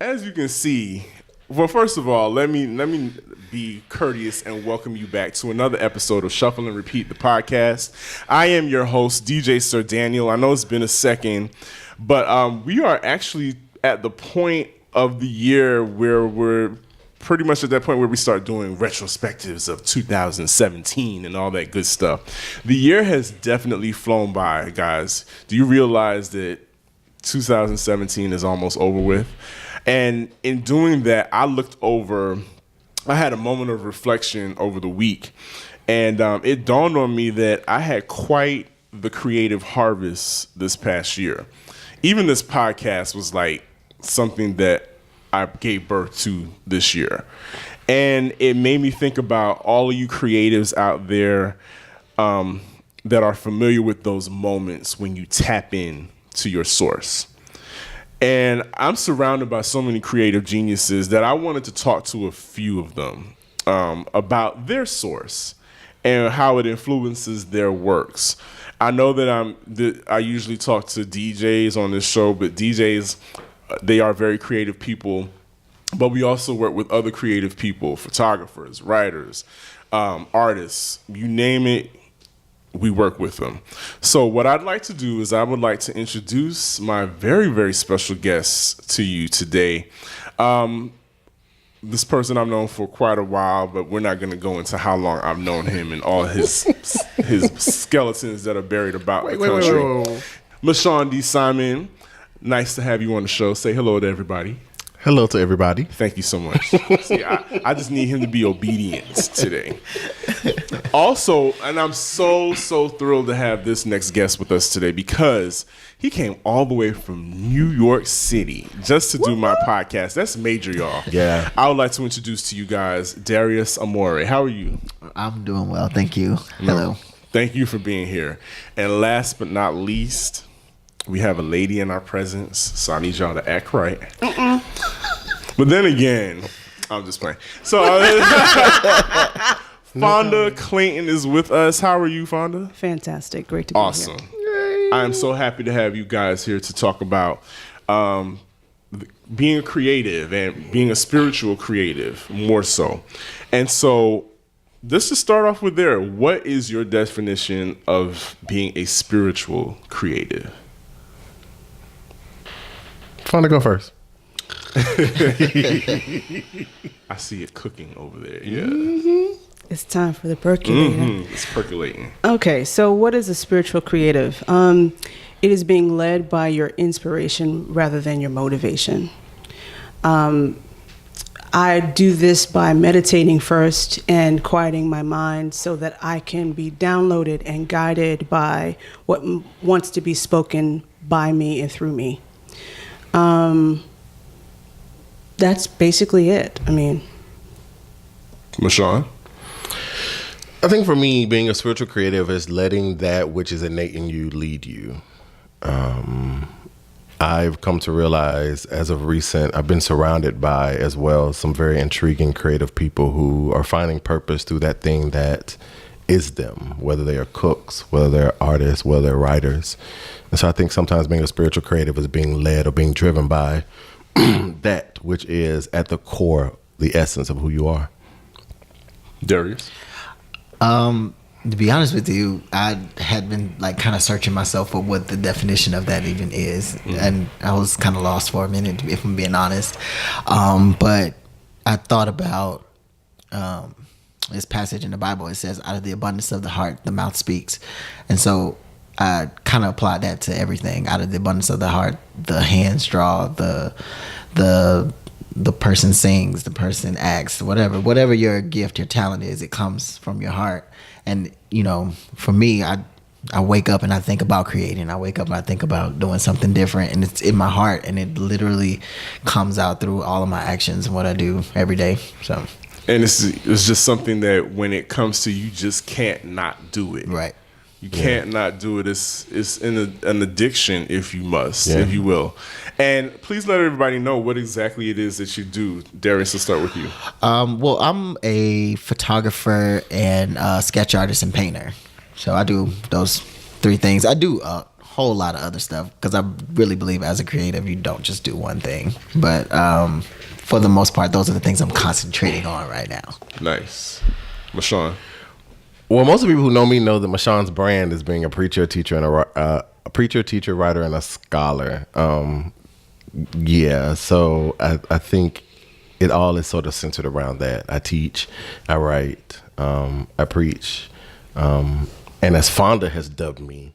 As you can see, well, first of all, let me be courteous and welcome you back to another episode of Shuffle and Repeat, the podcast. I am your host, DJ Sir Daniel. I know it's been a second, but we are actually at the point of the year where we're pretty much at that point where we start doing retrospectives of 2017 and all that good stuff. The year has definitely flown by, guys. Do you realize that 2017 is almost over with? And in doing that, I had a moment of reflection over the week, and it dawned on me that I had quite the creative harvest this past year. Even this podcast was like something that I gave birth to this year. And it made me think about all of you creatives out there that are familiar with those moments when you tap in to your source. And I'm surrounded by so many creative geniuses that I wanted to talk to a few of them about their source and how it influences their works. I know that I usually talk to DJs on this show, but DJs, they are very creative people, but we also work with other creative people, photographers, writers, artists, you name it. We work with them. So what I'd like to do is I would like to introduce my very, very special guest to you today. This person I've known for quite a while, but we're not going to go into how long I've known him and all his skeletons that are buried about the country. Wait. Mashawn D. Simon, nice to have you on the show. Say hello to everybody. Hello to everybody. Thank you so much. See, I just need him to be obedient today. Also, and I'm so thrilled to have this next guest with us today because he came all the way from New York City just to do my podcast. That's major, y'all. Yeah. I would like to introduce to you guys Darius Amore. How are you? I'm doing well, thank you. Hello. Thank you for being here. And last but not least, we have a lady in our presence, so I need y'all to act right. But then again, I'm just playing. So, Fonda Clayton is with us. How are you, Fonda? Fantastic. Great to be awesome. here. I am so happy to have you guys here to talk about being a creative and being a spiritual creative, more so. And so, let's just start off with there. What is your definition of being a spiritual creative? Fun to go first. I see it cooking over there. Yeah. Mm-hmm. It's time for the percolator. Mm-hmm. It's percolating. Okay, so what is a spiritual creative? It is being led by your inspiration rather than your motivation. I do this by meditating first and quieting my mind so that I can be downloaded and guided by what wants to be spoken by me and through me. That's basically it. I mean, Mashawn? I think for me, being a spiritual creative is letting that which is innate in you lead you. I've come to realize as of recent, I've been surrounded by as well some very intriguing creative people who are finding purpose through that thing that is them, whether they are cooks, whether they're artists, whether they're writers. And so I think sometimes being a spiritual creative is being led or being driven by that which is at the core, the essence of who you are. Darius? To be honest with you, I had been like kind of searching myself for what the definition of that even is. And I was kind of lost for a minute, if I'm being honest. But I thought about this passage in the Bible. It says, out of the abundance of the heart, the mouth speaks. And so I kind of applied that to everything. Out of the abundance of the heart, the hands draw, the person sings, the person acts, whatever your gift, your talent is, it comes from your heart. And, you know, for me, I wake up and I think about creating. I wake up and I think about doing something different, and it's in my heart, and it literally comes out through all of my actions and what I do every day. So, and it's just something that when it comes to you just can't not do it. Right. You can't not do it. It's an addiction, if you must, if you will. And please let everybody know what exactly it is that you do. Darius, let's start with you. Well, I'm a photographer and sketch artist and painter. So I do those three things. I do whole lot of other stuff because I really believe as a creative, you don't just do one thing. But for the most part, those are the things I'm concentrating on right now. Nice. Mashawn. Well, most of the people who know me know that Mashawn's brand is being a preacher, teacher, and a preacher, teacher, writer, and a scholar. Yeah, so I think it all is sort of centered around that. I teach, I write, I preach, and as Fonda has dubbed me,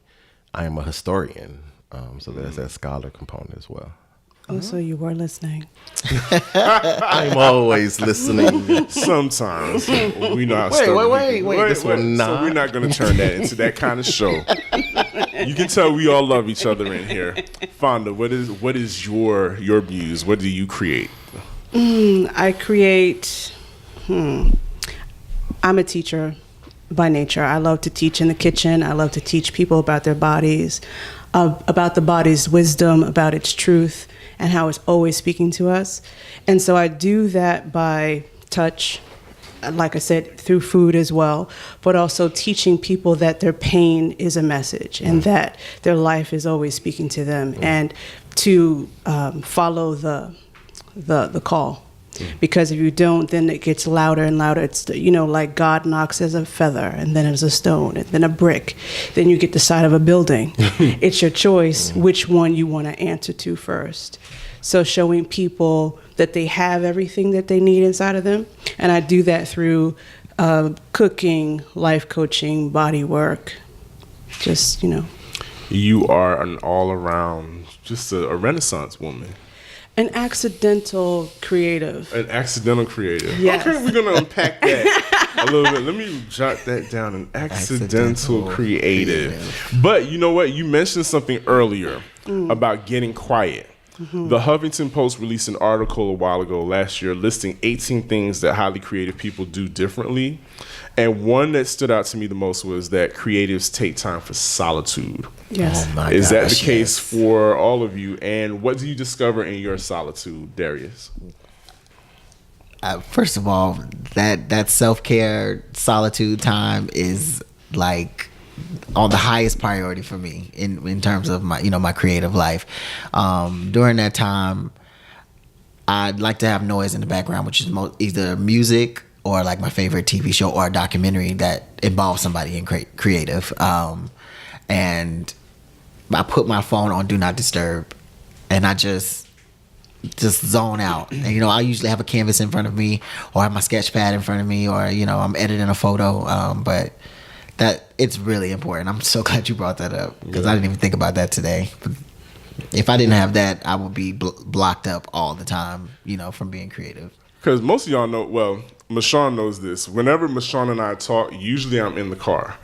I am a historian. So there's that scholar component as well. Oh, so you were listening. I'm always listening. Sometimes we know how Wait, this one So not. we're not going to turn that into that kind of show. You can tell we all love each other in here. Fonda, what is your muse? What do you create? I create. I'm a teacher by nature. I love to teach in the kitchen. I love to teach people about their bodies, about the body's wisdom, about its truth, and how it's always speaking to us. And so I do that by touch, like I said, through food as well, but also teaching people that their pain is a message and that their life is always speaking to them, and to follow the call. Because if you don't, then it gets louder and louder. It's, like God knocks as a feather, and then as a stone, and then a brick. Then you get the side of a building. It's your choice which one you want to answer to first. So showing people that they have everything that they need inside of them. And I do that through cooking, life coaching, body work. Just, You are an all-around, just a Renaissance woman. An accidental creative. An accidental creative. Yes. Okay, we're going to unpack that a little bit. Let me jot that down. An accidental creative. But you know what? You mentioned something earlier about getting quiet. The Huffington Post released an article a while ago last year listing 18 things that highly creative people do differently. And one that stood out to me the most was that creatives take time for solitude. Yes. Oh my Is that the gosh, case yes. for all of you? And what do you discover in your solitude, Darius? First of all, that self-care solitude time is like on the highest priority for me in terms of my my creative life. During that time, I'd like to have noise in the background, which is either music or like my favorite TV show or a documentary that involves somebody in creative. And I put my phone on Do Not Disturb, and I just zone out. And I usually have a canvas in front of me, or I have my sketch pad in front of me, or I'm editing a photo. But that it's really important. I'm so glad you brought that up because I didn't even think about that today. But if I didn't have that, I would be blocked up all the time, from being creative. Because most of y'all know, well, Mashawn knows this. Whenever Mashawn and I talk, usually I'm in the car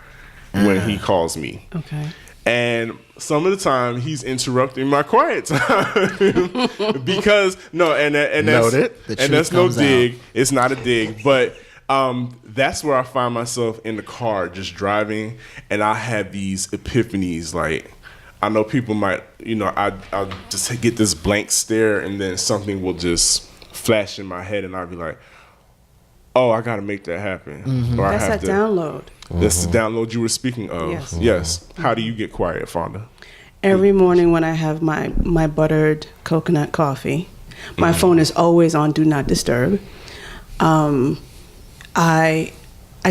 when he calls me. Okay. And some of the time he's interrupting my quiet time because and that's Noted. and that's no comes dig. It's not a dig, but that's where I find myself in the car just driving, and I have these epiphanies. Like, I know people might, I'll just get this blank stare, and then something will just flash in my head, and I'll be like, oh, I got to make that happen. Or That's I have that to. download. That's the download you were speaking of. Yes. Yes. How do you get quiet, Fonda? Every morning when I have my buttered coconut coffee, my phone is always on Do Not Disturb. I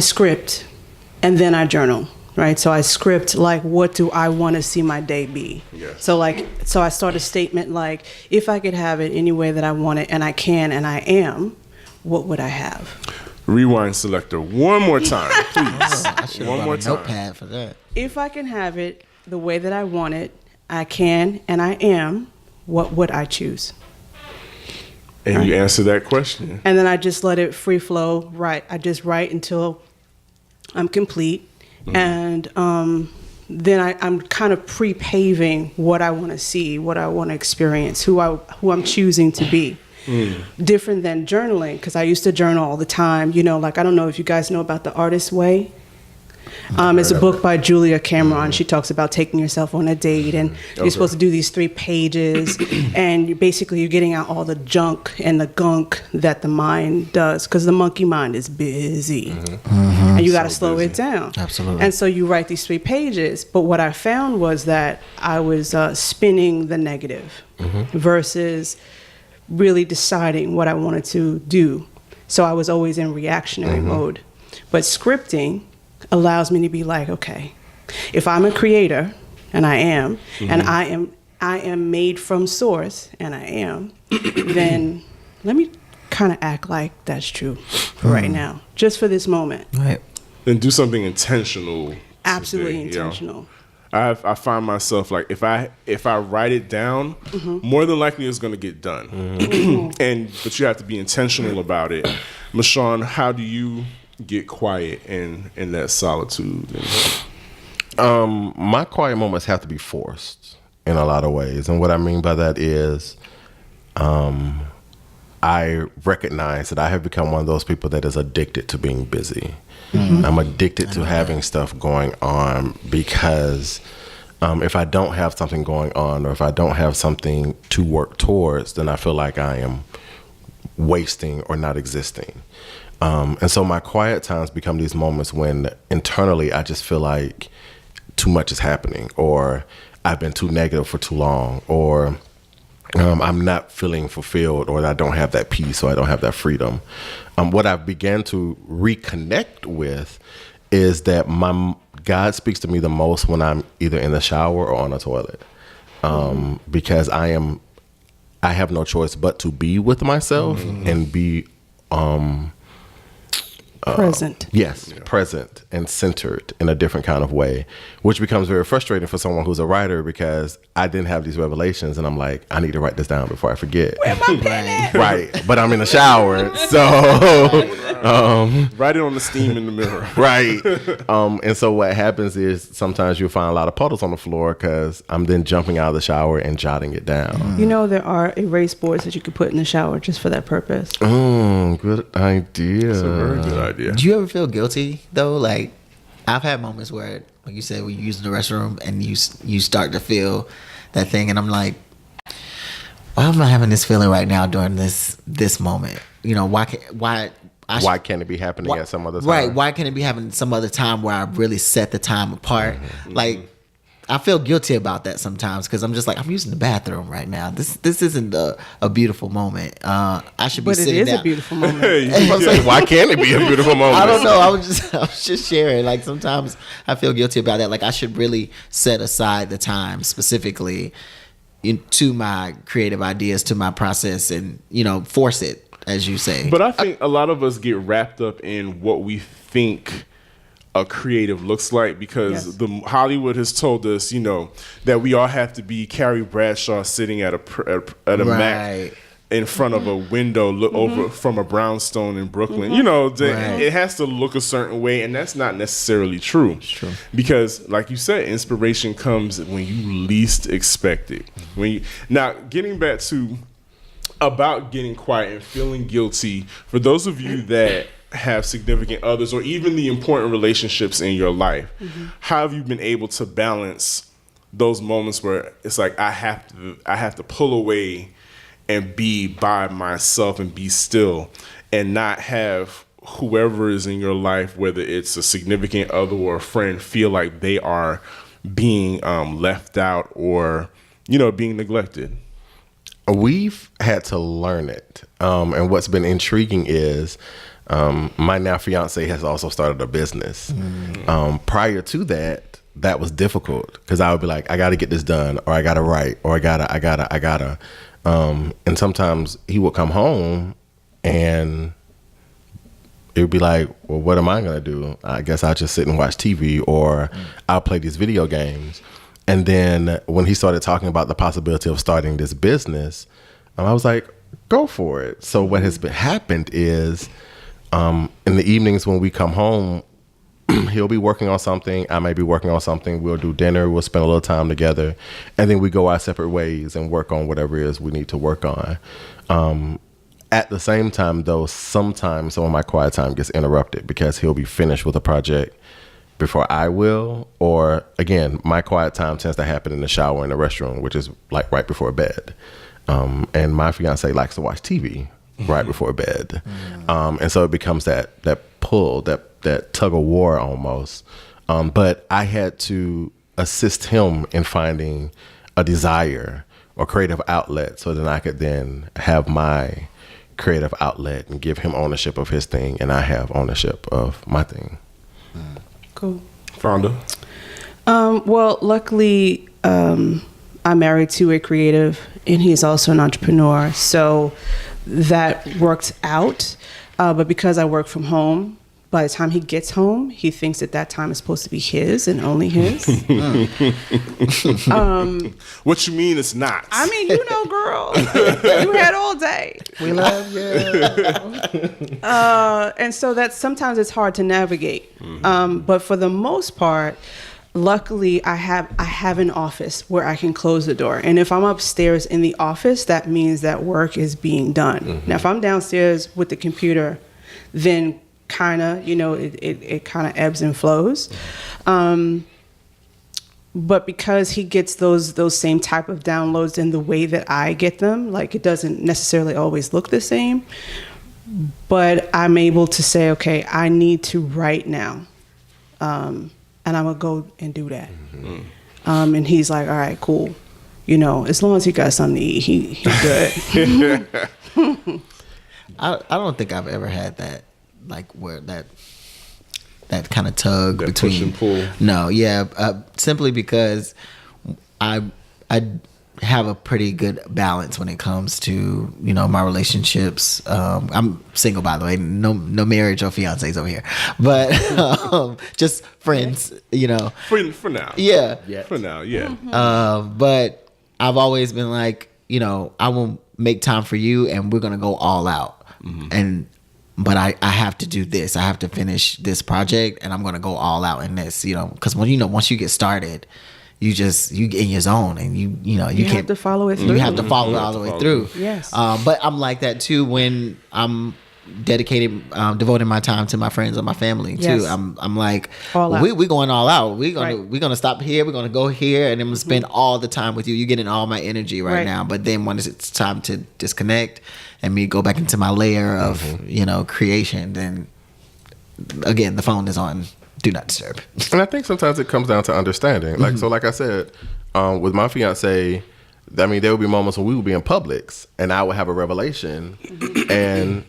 script, and then I journal, right? So I script, like, what do I want to see my day be? Yes. So I start a statement like, if I could have it any way that I want it, and I can, and I am, what would I have? Rewind selector one more time, please. I should One have more brought a time. notepad for that. If I can have it the way that I want it, I can, and I am, what would I choose? And you answer that question. And then I just let it free flow. Right, I just write until I'm complete, and then I'm kind of pre-paving what I want to see, what I want to experience, who I'm choosing to be. Different than journaling, because I used to journal all the time. Like, I don't know if you guys know about The Artist's Way. It's a book by Julia Cameron. She talks about taking yourself on a date, and you're supposed to do these 3 pages, and you're getting out all the junk and the gunk that the mind does, because the monkey mind is busy. and you got to So slow busy. it down. Absolutely. And so you write these 3 pages, but what I found was that I was spinning the negative versus really deciding what I wanted to do. So I was always in reactionary mode. But scripting allows me to be like, okay, if I'm a creator, and I am, and I am made from source, and I am, then let me kind of act like that's true for right now, just for this moment. Right. Then do something intentional. Absolutely today, you know? intentional. I find myself like if I write it down, more than likely it's going to get done. But you have to be intentional about it. Michonne, how do you get quiet in that solitude? My quiet moments have to be forced in a lot of ways. And what I mean by that is I recognize that I have become one of those people that is addicted to being busy. I'm addicted to having stuff going on because if I don't have something going on or if I don't have something to work towards, then I feel like I am wasting or not existing. And so my quiet times become these moments when internally I just feel like too much is happening, or I've been too negative for too long, or I'm not feeling fulfilled, or I don't have that peace, or I don't have that freedom. What I've began to reconnect with is that God speaks to me the most when I'm either in the shower or on a toilet, because I have no choice but to be with myself and be Present. present and centered in a different kind of way, which becomes very frustrating for someone who's a writer because I didn't have these revelations and I'm like, I need to write this down before I forget. Where my pen at? Right. But I'm in the shower. So, Write it on the steam in the mirror. right. And so what happens is sometimes you'll find a lot of puddles on the floor because I'm then jumping out of the shower and jotting it down. You know, there are erase boards that you could put in the shower just for that purpose. Good idea. It's a very good idea. Do you ever feel guilty though? Like, I've had moments where, like you said, when you use the restroom and you start to feel that thing, and I'm like, why am I having this feeling right now during this moment? You know, why Can't it be happening at some other time? Right? Why can't it be happening some other time where I really set the time apart? Like, I feel guilty about that sometimes because I'm just like, I'm using the bathroom right now. This isn't a beautiful moment. I should be But it sitting is down. a beautiful moment. Why can't it be a beautiful moment? I don't know. I was just sharing. Like, sometimes I feel guilty about that. Like, I should really set aside the time specifically to my creative ideas, to my process, and force it, as you say. But I think a lot of us get wrapped up in what we think a creative looks like because Yes. the Hollywood has told us, that we all have to be Carrie Bradshaw sitting at a Mac Right. in front of a window, look over from a brownstone in Brooklyn. Right. It has to look a certain way, and that's not necessarily true. True. Because, like you said, inspiration comes when you least expect it. Now, getting back to about getting quiet and feeling guilty, for those of you that have significant others or even the important relationships in your life, how have you been able to balance those moments where it's like I have to pull away and be by myself and be still and not have whoever is in your life, whether it's a significant other or a friend, feel like they are being left out or being neglected? We've had to learn it. And what's been intriguing is my now fiance has also started a business. Prior to that was difficult because I would be like, I got to get this done, or I got to write, or I gotta. And sometimes he would come home and it would be like, well, what am I going to do? I guess I'll just sit and watch TV, or I'll play these video games. And then when he started talking about the possibility of starting this business, I was like, go for it. So what has happened is in the evenings when we come home, he'll be working on something. I may be working on something. We'll do dinner. We'll spend a little time together. And then we go our separate ways and work on whatever it is we need to work on. At the same time, though, sometimes some of my quiet time gets interrupted because he'll be finished with a project before I will. Or, again, my quiet time tends to happen in the shower in the restroom, which is like right before bed. And my fiance likes to watch TV right before bed. And so it becomes that pull, that tug of war almost. But I had to assist him in finding a desire or creative outlet so that I could then have my creative outlet and give him ownership of his thing, and I have ownership of my thing. Cool. Fonda? Well, luckily, I'm married to a creative, and he's also an entrepreneur. So that worked out. But because I work from home, by the time he gets home, he thinks that time is supposed to be his and only his. What you mean it's not? I mean, girl, you had all day. We love you. And so that sometimes it's hard to navigate. But for the most part, luckily I have an office where I can close the door. And if I'm upstairs in the office, that means that work is being done. Now, if I'm downstairs with the computer, then kind of, it kind of ebbs and flows. But because he gets those same type of downloads in the way that I get them, like it doesn't necessarily always look the same, but I'm able to say, okay, I need to write now. And I'm gonna go and do that. And he's like, all right, cool. As long as he got something to eat, he's good. I don't think I've ever had that, like where that kind of tug That between push and pull. No, yeah, simply because I have a pretty good balance when it comes to my relationships. I'm single, by the way, no marriage or fiancés over here, but just friends. For now. Yeah. For now, yeah. But I've always been like, I will make time for you, and we're gonna go all out. But I have to do this. I have to finish this project, and I'm gonna go all out in this. Because once you get started, you get in your zone, and you can't have to follow it through. You have to follow it all the way through. Yes. But I'm like that too when I'm devoting my time to my friends and my family too. Yes. I'm like, All out. we going all out. We're Right. gonna stop here. We're gonna go here, and I'm gonna spend all the time with you. You're getting all my energy right now. But then when it's time to disconnect and me go back into my layer of creation, then again the phone is on do not disturb. And I think sometimes it comes down to understanding. Like I said, with my fiance, I mean, there would be moments when we would be in Publix and I would have a revelation and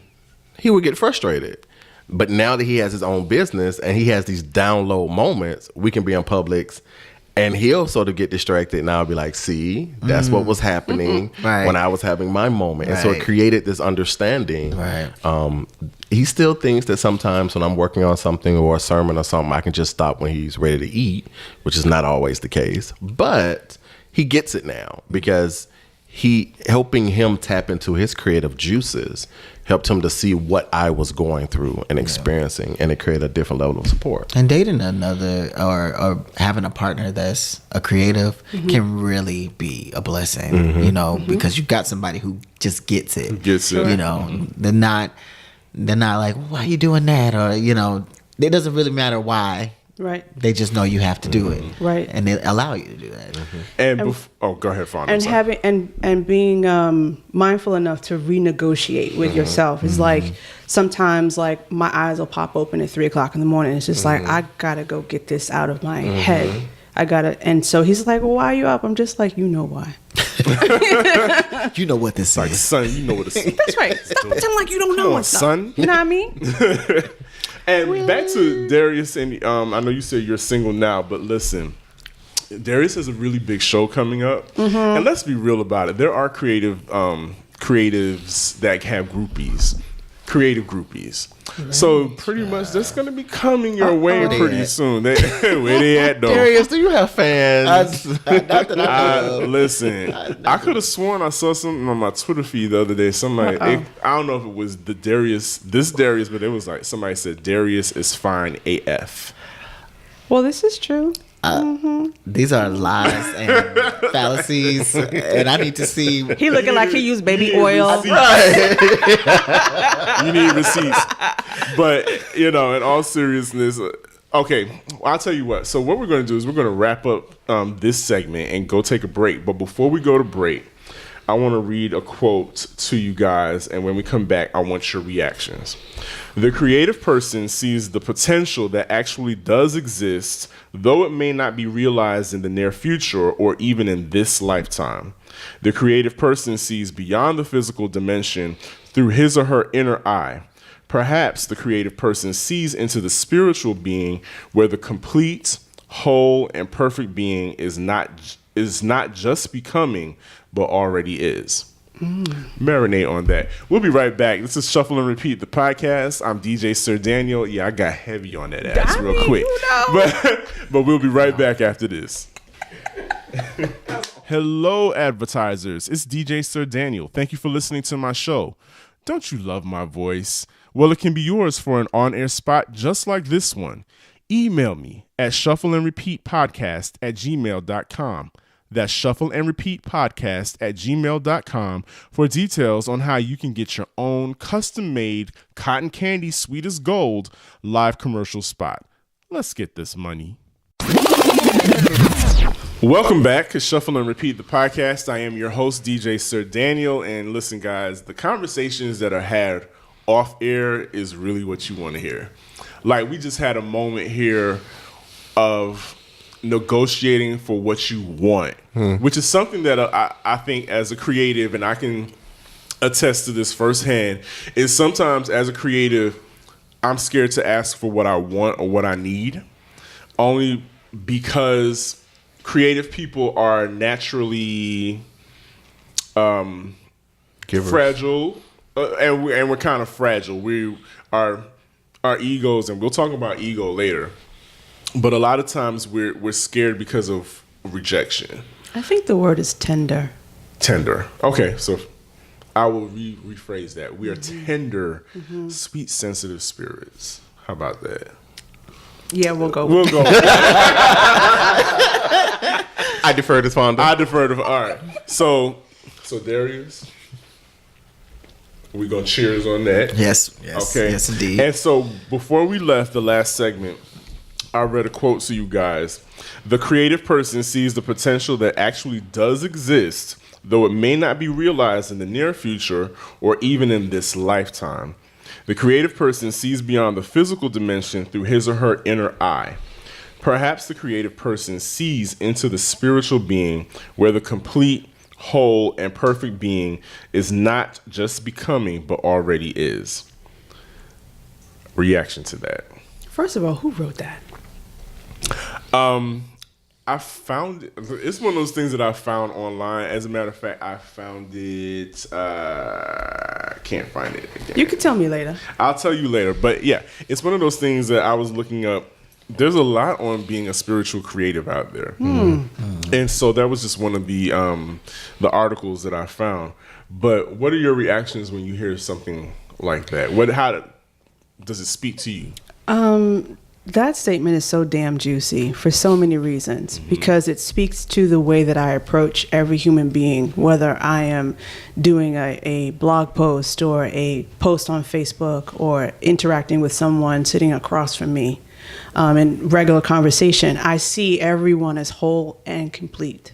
he would get frustrated. But now that he has his own business and he has these download moments, we can be in Publix and he'll sort of get distracted and I'll be like, see, that's what was happening when I was having my moment. And so it created this understanding. He still thinks that sometimes when I'm working on something or a sermon or something, I can just stop when he's ready to eat, which is not always the case. But he gets it now because helping him tap into his creative juices helped him to see what I was going through and experiencing, and it created a different level of support. And dating another or having a partner that's a creative can really be a blessing, because you got somebody who just gets it. They're not like, why are you doing that? Or, it doesn't really matter why. Right. They just know you have to do it. Right. And they allow you to do that. And go ahead, Fonda. And having and being mindful enough to renegotiate with yourself is like sometimes like my eyes will pop open at 3:00 in the morning. It's just like I gotta go get this out of my head. And so he's like, well, why are you up? I'm just like, you know why. You know what this like, is. son, you know what it's That's right. Stop pretending like you don't know what's son. You know what I mean? And back to Darius, and I know you said you're single now, but listen, Darius has a really big show coming up, and let's be real about it. There are creatives that have creative groupies. So pretty much that's going to be coming your way pretty soon. Where they at though? Darius, do you have fans? Not that I know. Listen, I could have sworn I saw something on my Twitter feed the other day. Somebody, I don't know if it was this Darius, but it was like somebody said Darius is fine AF. Well, this is true. These are lies and fallacies, and I need to see. He looking like he used baby oil. You need receipts. But, in all seriousness, okay, I'll tell you what. So what we're going to do is we're going to wrap up this segment and go take a break. But before we go to break, I want to read a quote to you guys, and when we come back, I want your reactions. The creative person sees the potential that actually does exist, though it may not be realized in the near future or even in this lifetime. The creative person sees beyond the physical dimension through his or her inner eye. Perhaps the creative person sees into the spiritual being, where the complete, whole, and perfect being is not just becoming, but already is. Marinate on that. We'll be right back. This is Shuffle and Repeat, the podcast. I'm DJ Sir Daniel. Yeah, I got heavy on that ass real quick. But we'll be right back after this. Hello, advertisers. It's DJ Sir Daniel. Thank you for listening to my show. Don't you love my voice? Well, it can be yours for an on-air spot just like this one. Email me at shuffleandrepeatpodcast@gmail.com. That's shuffleandrepeatpodcast@gmail.com for details on how you can get your own custom-made cotton candy sweet as gold live commercial spot. Let's get this money. Welcome back to Shuffle and Repeat, the podcast. I am your host, DJ Sir Daniel. And listen, guys, the conversations that are had off air is really what you want to hear. Like, we just had a moment here of negotiating for what you want, which is something that I think as a creative, and I can attest to this firsthand, is sometimes as a creative, I'm scared to ask for what I want or what I need, only because creative people are naturally fragile, and we're kind of fragile. We are our egos, and we'll talk about ego later. But a lot of times we're scared because of rejection. I think the word is tender. Tender. Okay, so I will rephrase that. We are tender, sweet, sensitive spirits. How about that? Yeah, we'll go. I defer to Fonda. All right. So Darius, we're going to cheers on that. Yes, Okay. yes, indeed. And so before we left the last segment, I read a quote to you guys. The creative person sees the potential that actually does exist, though it may not be realized in the near future or even in this lifetime. The creative person sees beyond the physical dimension through his or her inner eye. Perhaps the creative person sees into the spiritual being, where the complete, whole, and perfect being is not just becoming, but already is. Reaction to that. First of all, who wrote that? I found it. It's one of those things that I found online. As a matter of fact, I found it. Can't find it again. You can tell me later. I'll tell you later. But yeah, it's one of those things that I was looking up. There's a lot on being a spiritual creative out there, and so that was just one of the articles that I found. But what are your reactions when you hear something like that? How does it speak to you? That statement is so damn juicy for so many reasons, because it speaks to the way that I approach every human being, whether I am doing a blog post or a post on Facebook or interacting with someone sitting across from me in regular conversation. I see everyone as whole and complete,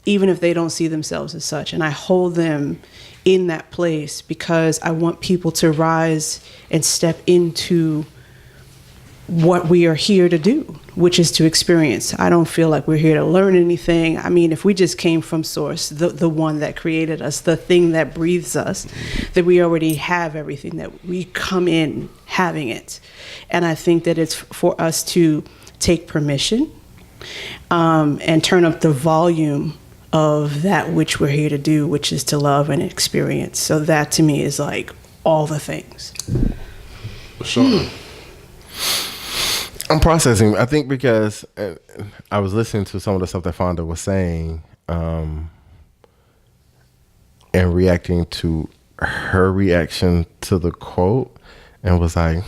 even if they don't see themselves as such. And I hold them in that place because I want people to rise and step into what we are here to do, which is to experience. I don't feel like we're here to learn anything. I mean, if we just came from source, the one that created us, the thing that breathes us, that we already have everything, that we come in having it. And I think that it's for us to take permission and turn up the volume of that which we're here to do, which is to love and experience. So that to me is like all the things. Sure. I'm processing. I think because I was listening to some of the stuff that Fonda was saying and reacting to her reaction to the quote, and was like,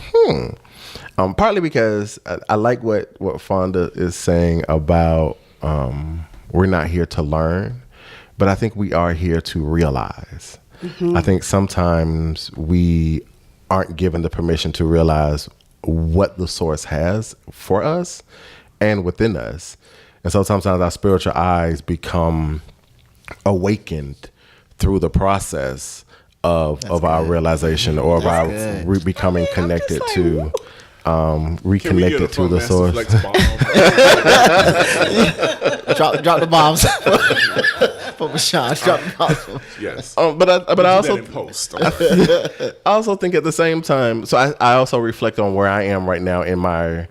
partly because I like what Fonda is saying about we're not here to learn, but I think we are here to realize. I think sometimes we aren't given the permission to realize what the source has for us and within us. And so sometimes our spiritual eyes become awakened through the process of our realization or of our becoming connected to reconnected to the source. Drop the bombs. For Bashan, drop the bombs. Yes. But I also in post. I also think at the same time, so I also reflect on where I am right now in my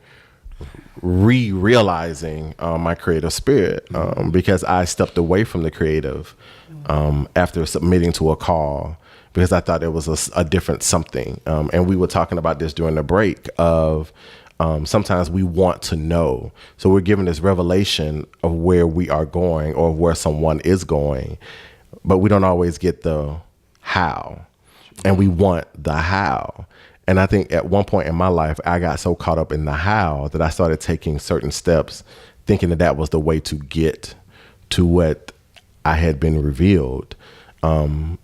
realizing my creative spirit, because I stepped away from the creative after submitting to a call, because I thought it was a different something. And we were talking about this during the break of sometimes we want to know. So we're given this revelation of where we are going or where someone is going, but we don't always get the how. And we want the how. And I think at one point in my life, I got so caught up in the how that I started taking certain steps, thinking that was the way to get to what I had been revealed. And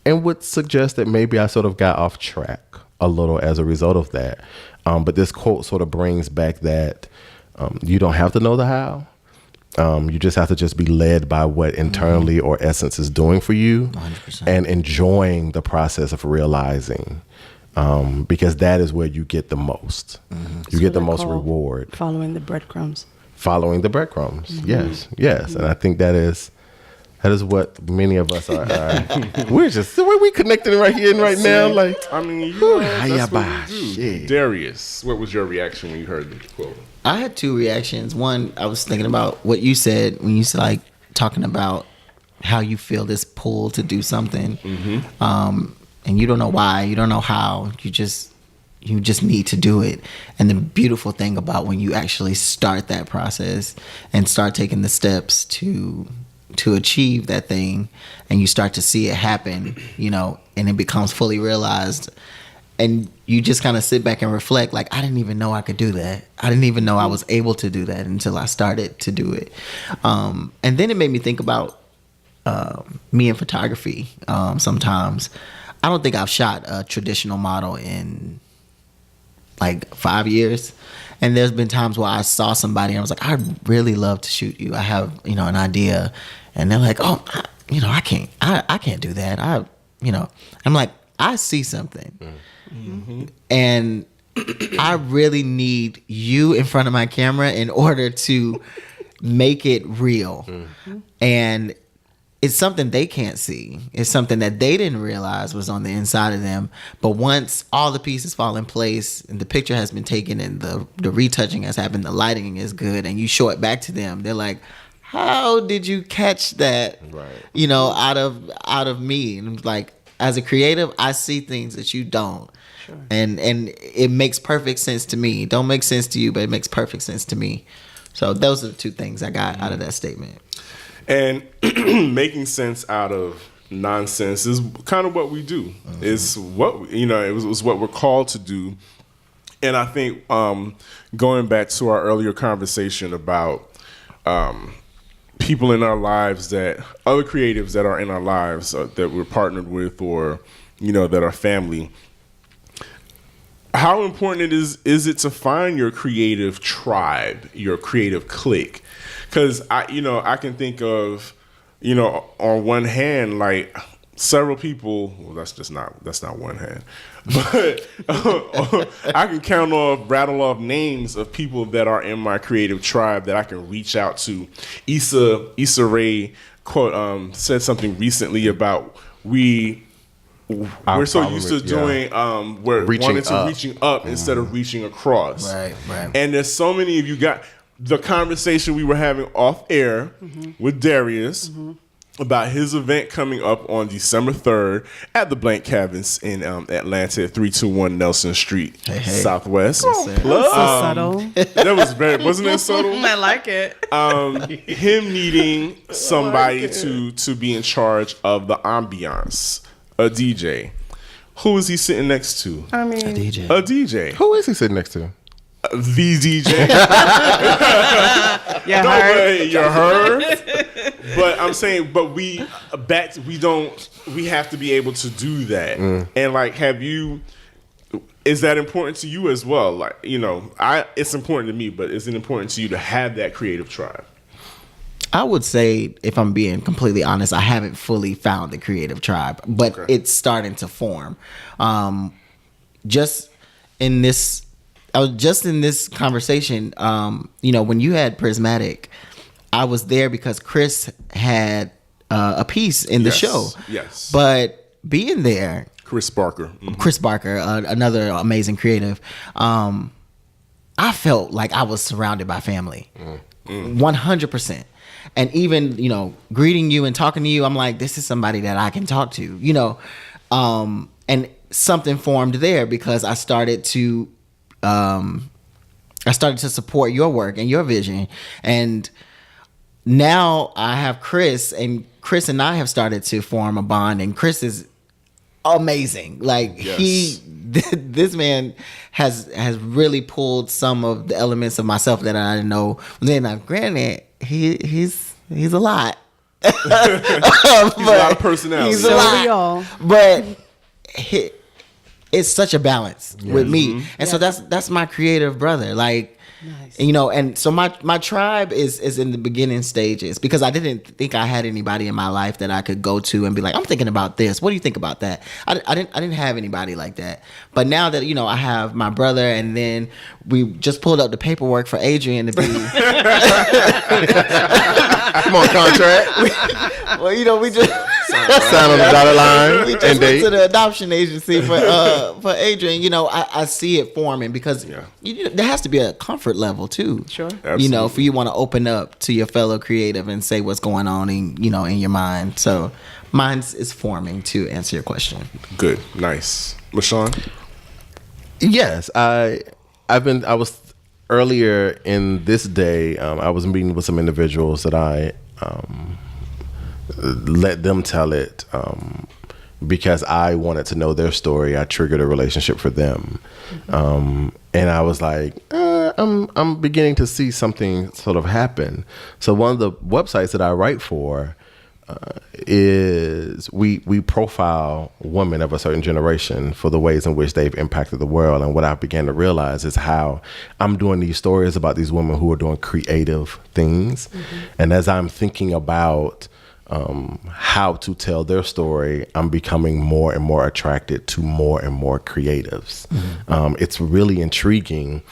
would suggest that maybe I sort of got off track a little as a result of that. But this quote sort of brings back that you don't have to know the how. You just have to just be led by what internally or essence is doing for you 100%. And enjoying the process of realizing, because that is where you get the most. You get the most reward. Following the breadcrumbs. Following the breadcrumbs. Yes. And I think that is what many of us are. We're connecting right here and right now. Like, I mean, that's what we do. Darius, what was your reaction when you heard the quote? I had two reactions. One, I was thinking about what you said when you said, like, talking about how you feel this pull to do something, and you don't know why, you don't know how, you just need to do it. And the beautiful thing about when you actually start that process and start taking the steps to achieve that thing, and you start to see it happen, and it becomes fully realized, and you just kind of sit back and reflect, like, I didn't even know I could do that. I didn't even know I was able to do that until I started to do it. And then it made me think about me in photography. Sometimes I don't think I've shot a traditional model in like 5 years. And there's been times where I saw somebody and I was like, I'd really love to shoot you. I have, an idea. And they're like, oh, I can't do that. I'm like, I see something. And I really need you in front of my camera in order to make it real. And it's something they can't see. It's something that they didn't realize was on the inside of them. But once all the pieces fall in place and the picture has been taken and the retouching has happened, the lighting is good, and you show it back to them, they're like, how did you catch that? Right. Out of me. And like, as a creative, I see things that you don't. Sure. And it makes perfect sense to me. It don't make sense to you, but it makes perfect sense to me. So those are the two things I got out of that statement. And making sense out of nonsense is kind of what we do. It's what it was what we're called to do. And I think going back to our earlier conversation about people in our lives, that other creatives that are in our lives that we're partnered with, or that are family. How important is it to find your creative tribe, your creative clique? Because I can think of, on one hand, like several people. Well, that's not one hand, but I can rattle off names of people that are in my creative tribe that I can reach out to. Issa Rae quote said something recently about we're so used to doing we're reaching up instead of reaching across. Right. And there's so many of you got. The conversation we were having off air with Darius about his event coming up on December 3rd at the Blank Cabins in Atlanta at 321 Nelson Street, Southwest. Yes, So subtle. That was wasn't that subtle? I like it. Him needing somebody to be in charge of the ambiance, a DJ. Who is he sitting next to? I mean, A DJ. A DJ. who is he sitting next to? The DJ. yeah, You heard. But I'm saying, we have to be able to do that. And like, is that important to you as well? Like, it's important to me, but is it important to you to have that creative tribe? I would say, if I'm being completely honest, I haven't fully found the creative tribe, but it's starting to form. Just in this conversation, when you had Prismatic, I was there because Chris had a piece in the show. Yes. But being there, Chris Barker, another amazing creative, I felt like I was surrounded by family, 100%. And even, greeting you and talking to you, I'm like, this is somebody that I can talk to, and something formed there because I started to support your work and your vision. And now I have Chris and I have started to form a bond, and Chris is amazing. Like this man has really pulled some of the elements of myself that I didn't know. Then granted, he's a lot. He's a lot of personality. He's a lot. We all. But it's such a balance with me. And so that's my creative brother. Like, nice. And so my tribe is in the beginning stages because I didn't think I had anybody in my life that I could go to and be like, I'm thinking about this. What do you think about that? I didn't have anybody like that. But now that, I have my brother, and then we just pulled up the paperwork for Adrian to be Come on, contract. we just Sign on the dotted line. We just went to the adoption agency for Adrian. I see it forming because there has to be a comfort level too. Sure. Absolutely. For you want to open up to your fellow creative and say what's going on in your mind. So mine is forming, to answer your question. Good. Nice. LaShawn? Yes, I was earlier in this day. I was meeting with some individuals that I let them tell it because I wanted to know their story. I triggered a relationship for them, and I was like, I'm beginning to see something sort of happen. So one of the websites that I write for is we profile women of a certain generation for the ways in which they've impacted the world. And what I began to realize is how I'm doing these stories about these women who are doing creative things. And as I'm thinking about how to tell their story, I'm becoming more and more attracted to more and more creatives. It's really intriguing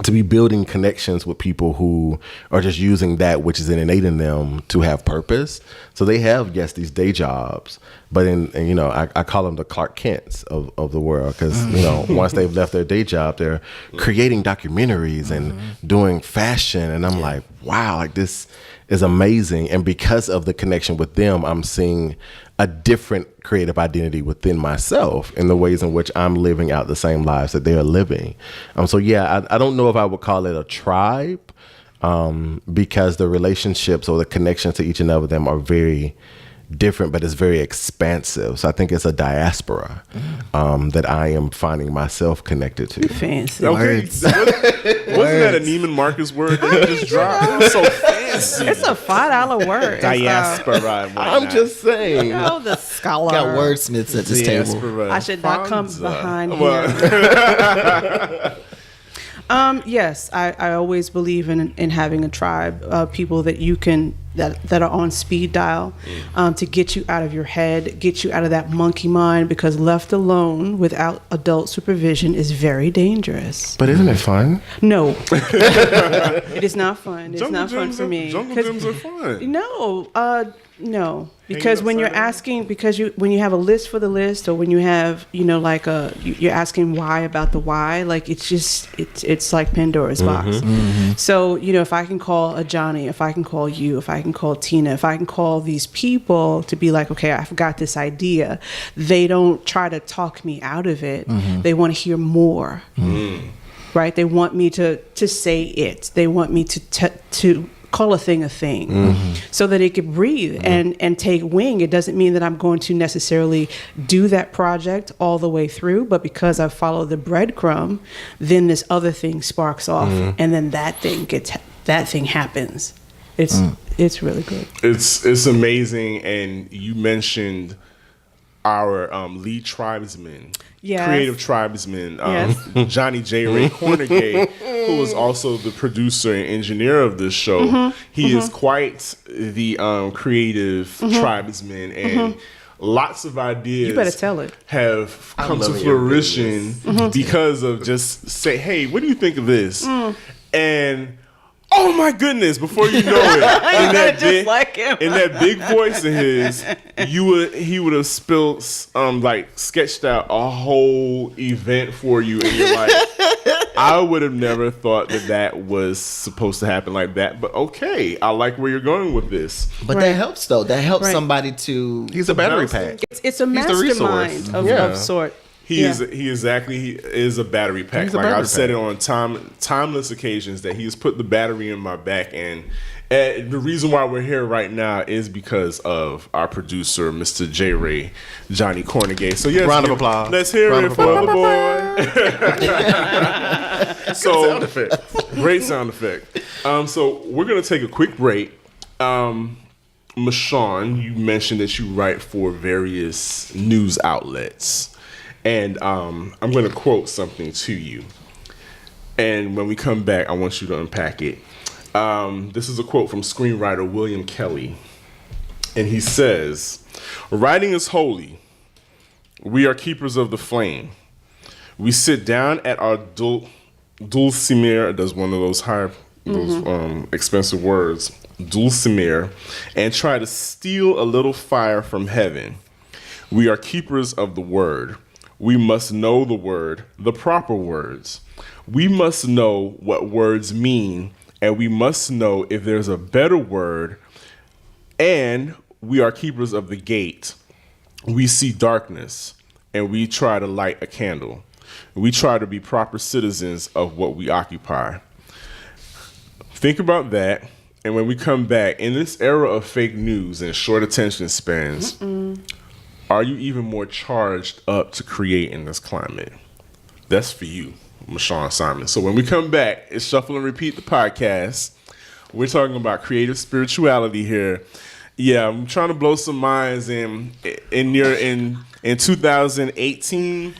to be building connections with people who are just using that which is innate in them to have purpose. So they have, yes, these day jobs, but I call them the Clark Kents of the world because, once they've left their day job, they're creating documentaries and doing fashion. And I'm like, wow, like this is amazing. And because of the connection with them, I'm seeing a different creative identity within myself in the ways in which I'm living out the same lives that they are living. So I don't know if I would call it a tribe because the relationships or the connections to each and every of them are very different, but it's very expansive. So I think it's a diaspora that I am finding myself connected to. Fancy. Okay. Wasn't that a Neiman Marcus word that you just dropped? It was so fancy. It's a $5 word. Diaspora. I'm just saying. The scholar. Got wordsmiths at this table. Diaspora. I should not come behind Well, him. Yes, I always believe in having a tribe of people that you can that are on speed dial to get you out of your head, get you out of that monkey mind, because left alone without adult supervision is very dangerous. But isn't it fun? No, it is not fun. It's not fun for me. Jungle gyms are fun. No, because when you're asking, when you have a list for the list, or when you have, you're asking why about the why, like it's like Pandora's box. So, if I can call a Johnny, if I can call you, if I can call Tina, if I can call these people to be like, okay, I've got this idea, they don't try to talk me out of it. They want to hear more, right? They want me to say it. They want me to call a thing so that it can breathe and take wing. It doesn't mean that I'm going to necessarily do that project all the way through, but because I follow the breadcrumb, then this other thing sparks off, and then that thing happens. It's really good. It's amazing. And you mentioned our lead tribesman, Yes. creative tribesman, Yes. Johnny J. Ray Cornegay, who is also the producer and engineer of this show. Mm-hmm. He is quite the creative tribesman, and lots of ideas You better tell it. have come to loving your fruition because of just say, hey, what do you think of this? And oh my goodness, before you know it, in that just big, like him. in that big voice of his, he would have spilled sketched out a whole event for you, and you're like, I would have never thought that was supposed to happen like that. But okay, I like where you're going with this. But Right. that helps though. That helps Right. somebody to. He's a battery pack. It's a He's the resource. mastermind of sort. He Yeah. he is a battery pack. He's a Like battery I've said pack. it on timeless occasions that he's put the battery in my back, and the reason why we're here right now is because of our producer, Mr. J. Ray, Johnny Cornegay. So yes, Round of applause. Let's hear Round it of for the applause. boy. So Sound effect. great sound effect. So we're gonna take a quick break. Mashawn, you mentioned that you write for various news outlets. And I'm going to quote something to you. And when we come back, I want you to unpack it. This is a quote from screenwriter William Kelly. And he says, "Writing is holy. We are keepers of the flame. We sit down at our dulcimer," does one of those expensive words, dulcimer, "and try to steal a little fire from heaven. We are keepers of the word. We must know the word, the proper words. We must know what words mean, and we must know if there's a better word. And we are keepers of the gate. We see darkness, and we try to light a candle. We try to be proper citizens of what we occupy." Think about that. And when we come back, in this era of fake news and short attention spans, are you even more charged up to create in this climate? That's for you, Mashawn Simon. So when we come back, it's Shuffle and Repeat the podcast. We're talking about creative spirituality here. Yeah, I'm trying to blow some minds in 2018.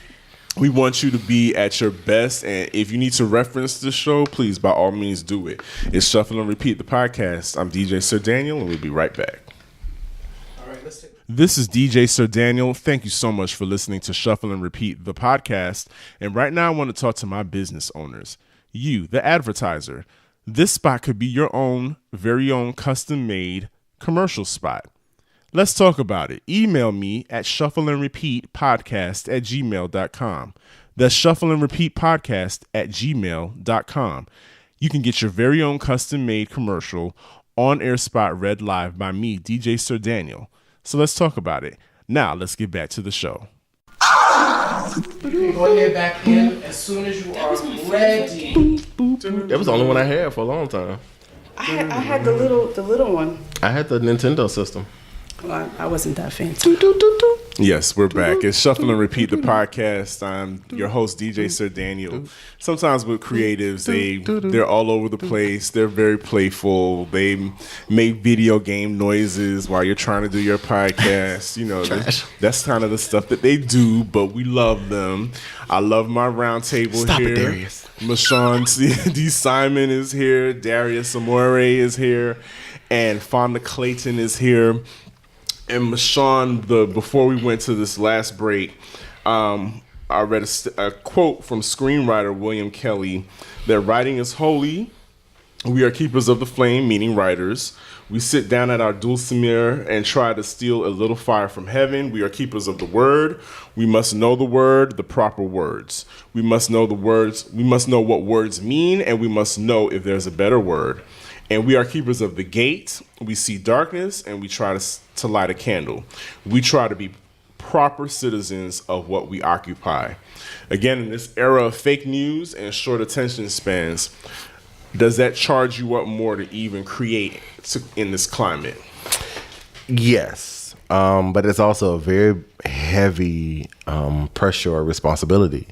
We want you to be at your best, and if you need to reference the show, please, by all means, do it. It's Shuffle and Repeat the podcast. I'm DJ Sir Daniel, and we'll be right back. This is DJ Sir Daniel. Thank you so much for listening to Shuffle and Repeat the podcast. And right now I want to talk to my business owners. You, the advertiser. This spot could be your own, very own custom-made commercial spot. Let's talk about it. Email me at shuffleandrepeatpodcast@gmail.com. That's shuffleandrepeatpodcast@gmail.com. You can get your very own custom-made commercial on-air spot read live by me, DJ Sir Daniel. So let's talk about it. Now, let's get back to the show. Go ahead back in as soon as you are ready. That was the only one I had for a long time. I had the little one. I had the Nintendo system. Well, I wasn't that fancy. Yes, we're back. It's Shuffle and Repeat the podcast. I'm your host, DJ Sir Daniel. Sometimes with creatives, they're all over the place. They're very playful. They make video game noises while you're trying to do your podcast. You know, that's kind of the stuff that they do, but we love them. I love my round table Stop here. it, Darius. Mashawn D. Simon is here. Darius Amore is here. And Fonda Clayton is here. And Mashawn, before we went to this last break, I read a quote from screenwriter William Kelly that writing is holy. We are keepers of the flame, meaning writers. We sit down at our dulcimer and try to steal a little fire from heaven. We are keepers of the word. We must know the word, the proper words. We must know the words. We must know what words mean, and we must know if there's a better word. And we are keepers of the gate. We see darkness, and we try to light a candle. We try to be proper citizens of what we occupy. Again, in this era of fake news and short attention spans, does that charge you up more to even create in this climate? Yes, but it's also a very heavy pressure or responsibility,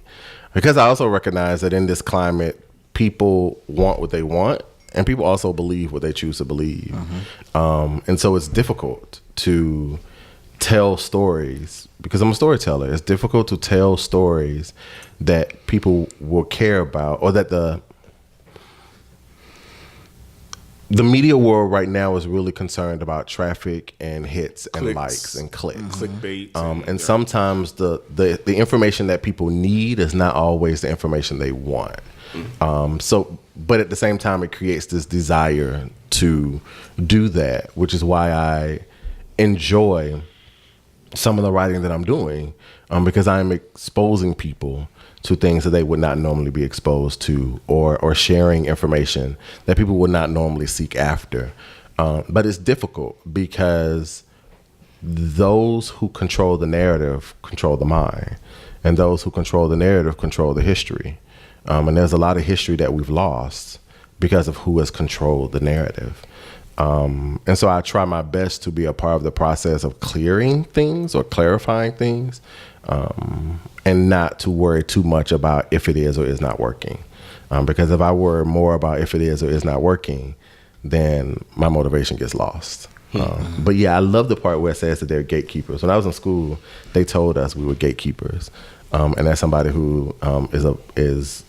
because I also recognize that in this climate, people want what they want, and people also believe what they choose to believe. And so it's difficult to tell stories, because I'm a storyteller. It's difficult to tell stories that people will care about, or that the media world right now is really concerned about traffic and hits and Clicks. Likes and clicks. Clickbait. And sometimes the information that people need is not always the information they want. But at the same time, it creates this desire to do that, which is why I enjoy some of the writing that I'm doing, because I'm exposing people to things that they would not normally be exposed to, or sharing information that people would not normally seek after. But it's difficult because those who control the narrative control the mind, and those who control the narrative control the history. And there's a lot of history that we've lost because of who has controlled the narrative. And so I try my best to be a part of the process of clearing things or clarifying things, and not to worry too much about if it is or is not working. Because if I worry more about if it is or is not working, then my motivation gets lost. But yeah, I love the part where it says that they're gatekeepers. When I was in school, they told us we were gatekeepers. And as somebody who is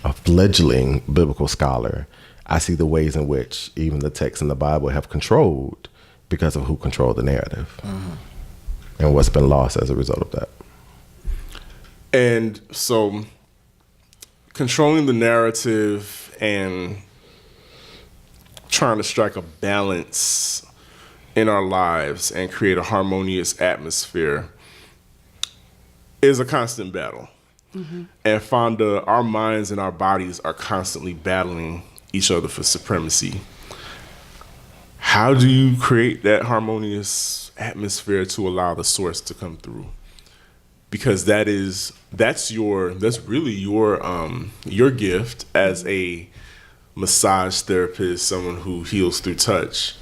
a fledgling biblical scholar, I see the ways in which even the texts in the Bible have controlled because of who controlled the narrative, and what's been lost as a result of that. And so controlling the narrative and trying to strike a balance in our lives and create a harmonious atmosphere is a constant battle. And Fonda, our minds and our bodies are constantly battling each other for supremacy. How do you create that harmonious atmosphere to allow the source to come through? Because that's really your gift as a massage therapist, someone who heals through touch.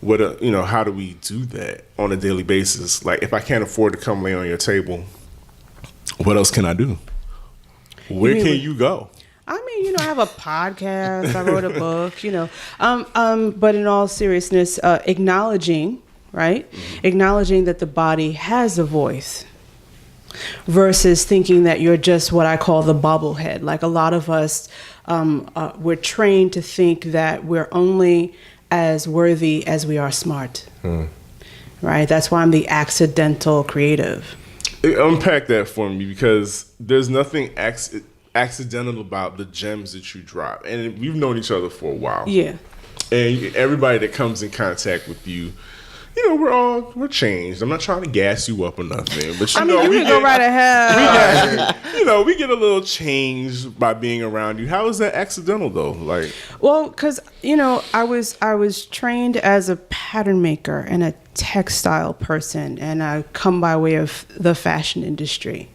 How do we do that on a daily basis? Like, if I can't afford to come lay on your table, what else can I do? Where can you go? I mean, I have a podcast. I wrote a book. But in all seriousness, acknowledging, right? Acknowledging that the body has a voice, versus thinking that you're just what I call the bobblehead. Like, a lot of us, we're trained to think that we're only as worthy as we are smart. Right? That's why I'm the accidental creative. Unpack that for me, because there's nothing accidental about the gems that you drop. And we've known each other for a while. Yeah. And everybody that comes in contact with you, we're changed. I'm not trying to gas you up or nothing, but you can go right ahead. We get a little changed by being around you. How is that accidental though? Well, because I was trained as a pattern maker and a textile person, and I come by way of the fashion industry,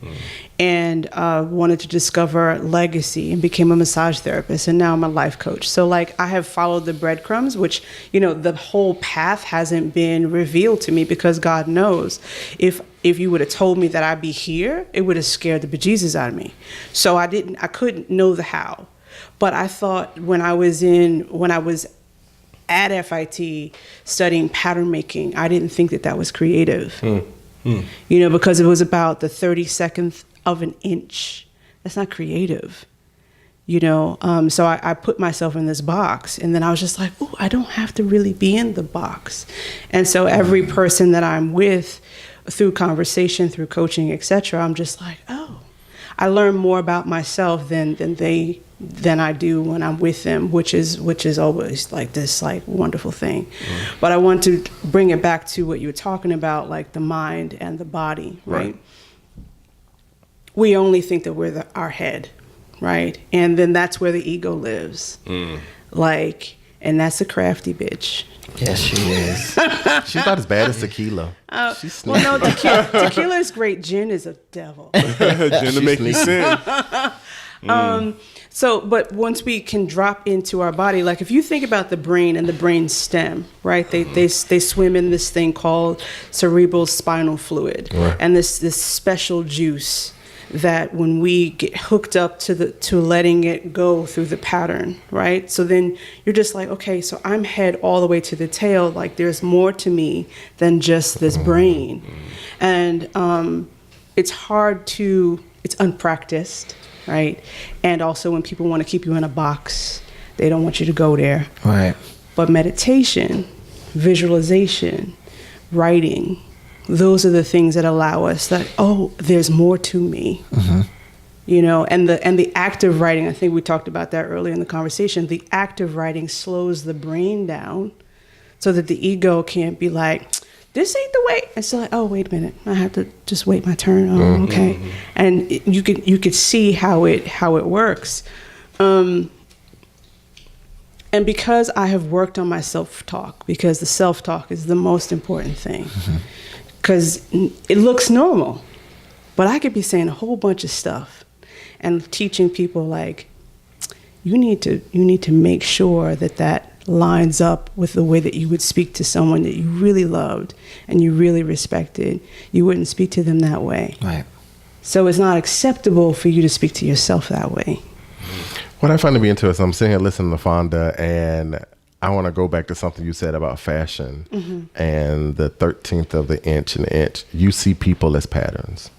and wanted to discover legacy, and became a massage therapist, and now I'm a life coach. So I have followed the breadcrumbs, which the whole path hasn't been revealed to me, because God knows if you would have told me that I'd be here, it would have scared the bejesus out of me. So I couldn't know the how. But I thought when I was at FIT studying pattern making, I didn't think that was creative. Because it was about the 32nd of an inch. That's not creative. So I put myself in this box, and then I was just like, oh, I don't have to really be in the box. And so every person that I'm with, through conversation, through coaching, etc., I'm just like, oh, I learn more about myself than I do when I'm with them, which is always this wonderful thing. But I want to bring it back to what you were talking about, like the mind and the body, right? We only think that we're our head, right? And then that's where the ego lives. And that's a crafty bitch. Yes, she is. She's about as bad as tequila. She's sneaky. Well, no, tequila is great. Gin is a devil. Gin to make you sin. But once we can drop into our body, like if you think about the brain and the brain stem, right? They swim in this thing called cerebral spinal fluid, and this special juice that when we get hooked up to letting it go through the pattern, right? So then you're just like, okay, so I'm head all the way to the tail. Like there's more to me than just this brain. And it's unpracticed, right? And also when people want to keep you in a box, they don't want you to go there. Right. But meditation, visualization, writing, those are the things that allow us that, oh, there's more to me. You know, and the act of writing, I think we talked about that earlier in the conversation, the act of writing slows the brain down so that the ego can't be like, this ain't the way. It's like, oh, wait a minute, I have to just wait my turn. Oh, okay. And you could see how it works. And because I have worked on my self-talk, because the self-talk is the most important thing, because it looks normal, but I could be saying a whole bunch of stuff and teaching people like, you need to make sure that lines up with the way that you would speak to someone that you really loved and you really respected. You wouldn't speak to them that way. Right. So it's not acceptable for you to speak to yourself that way. What I find to be interesting, I'm sitting here listening to Fonda, and I want to go back to something you said about fashion and the 13th of the inch and the inch. You see people as patterns.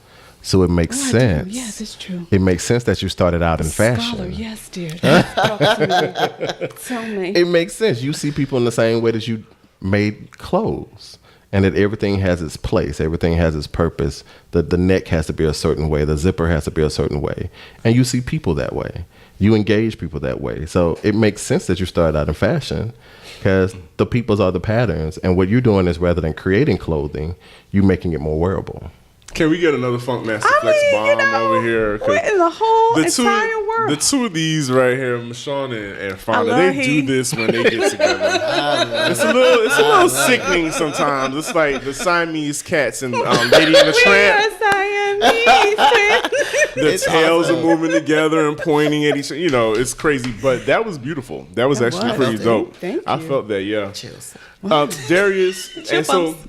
So it makes sense. Yes, it's true. It makes sense that you started out in fashion. Scholar, yes, dear. Talk to me. Tell me. It makes sense. You see people in the same way that you made clothes, and that everything has its place. Everything has its purpose. The neck has to be a certain way. The zipper has to be a certain way. And you see people that way. You engage people that way. So it makes sense that you started out in fashion because the peoples are the patterns. And what you're doing is rather than creating clothing, you're making it more wearable. Can we get another Funk Master Flex bomb over here? We're in the whole entire world. The two of these right here, Michonne and Fonda, I love they do this when they get together. It's a little sickening sometimes. It's like the Siamese cats and Lady and the Tramp. The tails are moving together and pointing at each other. You know, it's crazy. But that was beautiful. That was actually pretty dope. Thank you. I felt that, yeah. Chills. Darius,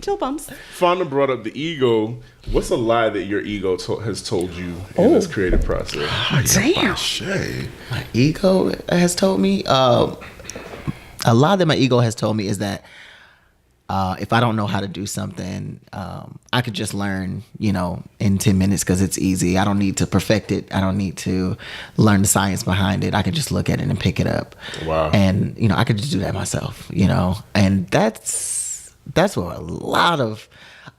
Chill bumps. Fonda brought up the ego. What's a lie that your ego has told you in this creative process? Damn. My ego has told me, a lie that my ego has told me is that if I don't know how to do something, I could just learn, in 10 minutes because it's easy. I don't need to perfect it. I don't need to learn the science behind it. I can just look at it and pick it up. Wow. And, I could just do that myself, and that's where a lot of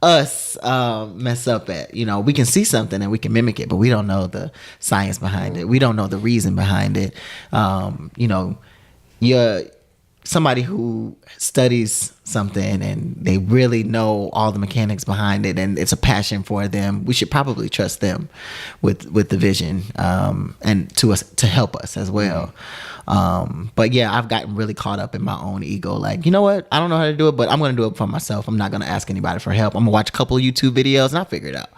us mess up at. We can see something and we can mimic it, but we don't know the science behind it. We don't know the reason behind it. You're somebody who studies something and they really know all the mechanics behind it and it's a passion for them. We should probably trust them with the vision and to help us as well. But yeah, I've gotten really caught up in my own ego. Like, you know what? I don't know how to do it, but I'm going to do it for myself. I'm not going to ask anybody for help. I'm going to watch a couple of YouTube videos and I'll figure it out,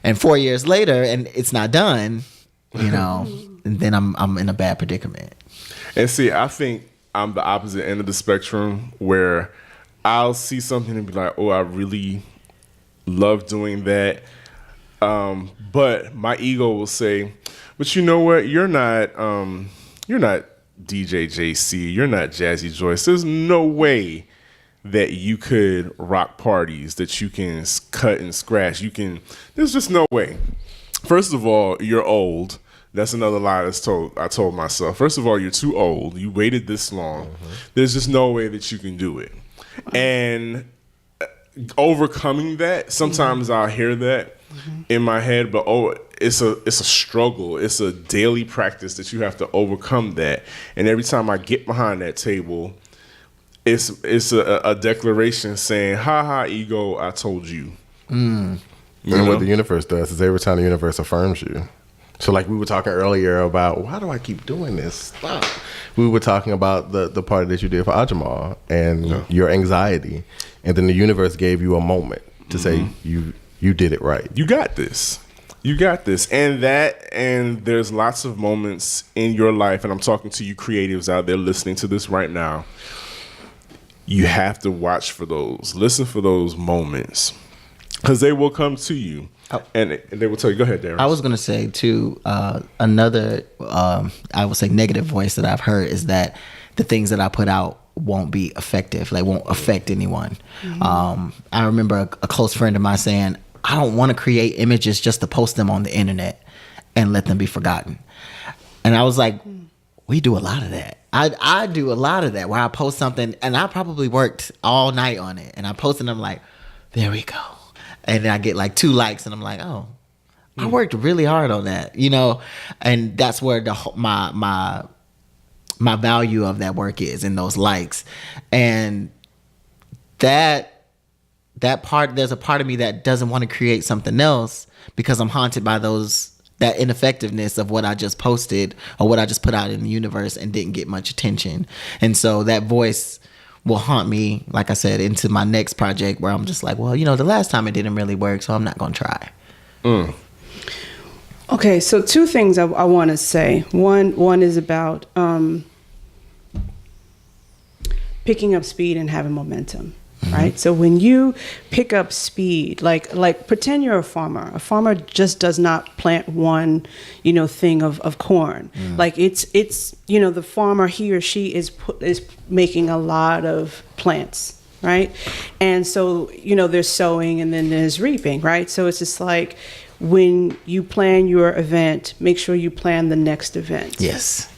And 4 years later and it's not done, and then I'm in a bad predicament. And see, I think I'm the opposite end of the spectrum where I'll see something and be like, oh, I really love doing that. But my ego will say, but you know what? You're not DJ JC. You're not Jazzy Joyce. There's no way that you could rock parties, that you can cut and scratch. There's just no way. First of all, you're old. That's another lie I told myself. First of all, you're too old. You waited this long. There's just no way that you can do it. And overcoming that, sometimes I'll hear that in my head, but it's a struggle. It's a daily practice that you have to overcome that. And every time I get behind that table, it's a declaration saying, "Ha ha, ego, I told you." And what the universe does is every time the universe affirms you. So like we were talking earlier about, why do I keep doing this? Stop. We were talking about the party that you did for Ajamal and your anxiety. And then the universe gave you a moment to say you did it right. You got this. You got this. And there's lots of moments in your life, and I'm talking to you creatives out there listening to this right now. You have to watch for those. Listen for those moments Because they will come to you, and they will tell you. Go ahead, Darren. I was gonna say too. Another, I would say, negative voice that I've heard is that the things that I put out won't be effective, like won't affect anyone. I remember a close friend of mine saying, "I don't want to create images just to post them on the internet and let them be forgotten." And I was like, "We do a lot of that. I do a lot of that where I post something and I probably worked all night on it, and I post it and I'm like, there we go." And then I get like 2 likes, and I'm like, oh, I worked really hard on that, you know? And that's where my value of that work is, in those likes. And that part, there's a part of me that doesn't want to create something else because I'm haunted by that ineffectiveness of what I just posted or what I just put out in the universe and didn't get much attention. And so that voice will haunt me, like I said, into my next project where I'm just like, well, you know, the last time it didn't really work, so I'm not going to try. Okay, so 2 things I want to say. One is about picking up speed and having momentum, right? So when you pick up speed, like pretend you're a farmer. A farmer just does not plant one, you know, thing of corn. Like it's you know, the farmer, he or she is making a lot of plants, right? And so, you know, there's sowing and then there's reaping, right? So it's just like, when you plan your event, make sure you plan the next event. Yes.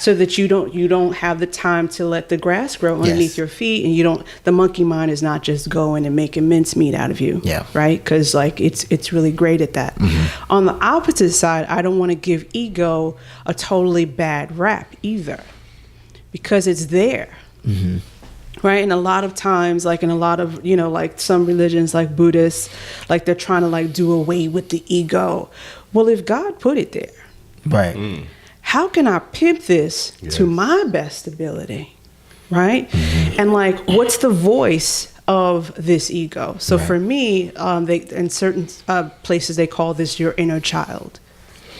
So that you don't have the time to let the grass grow underneath your feet, and the monkey mind is not just going and making mincemeat out of you. Yeah. Right? Because like it's really great at that. On the opposite side, I don't want to give ego a totally bad rap either, because it's there. Right? And a lot of times, like in a lot of, you know, like some religions like Buddhists, like they're trying to like do away with the ego. Well, if God put it there, Right. how can I pimp this to my best ability? Right? And like, what's the voice of this ego? So for me, they in certain places they call this your inner child.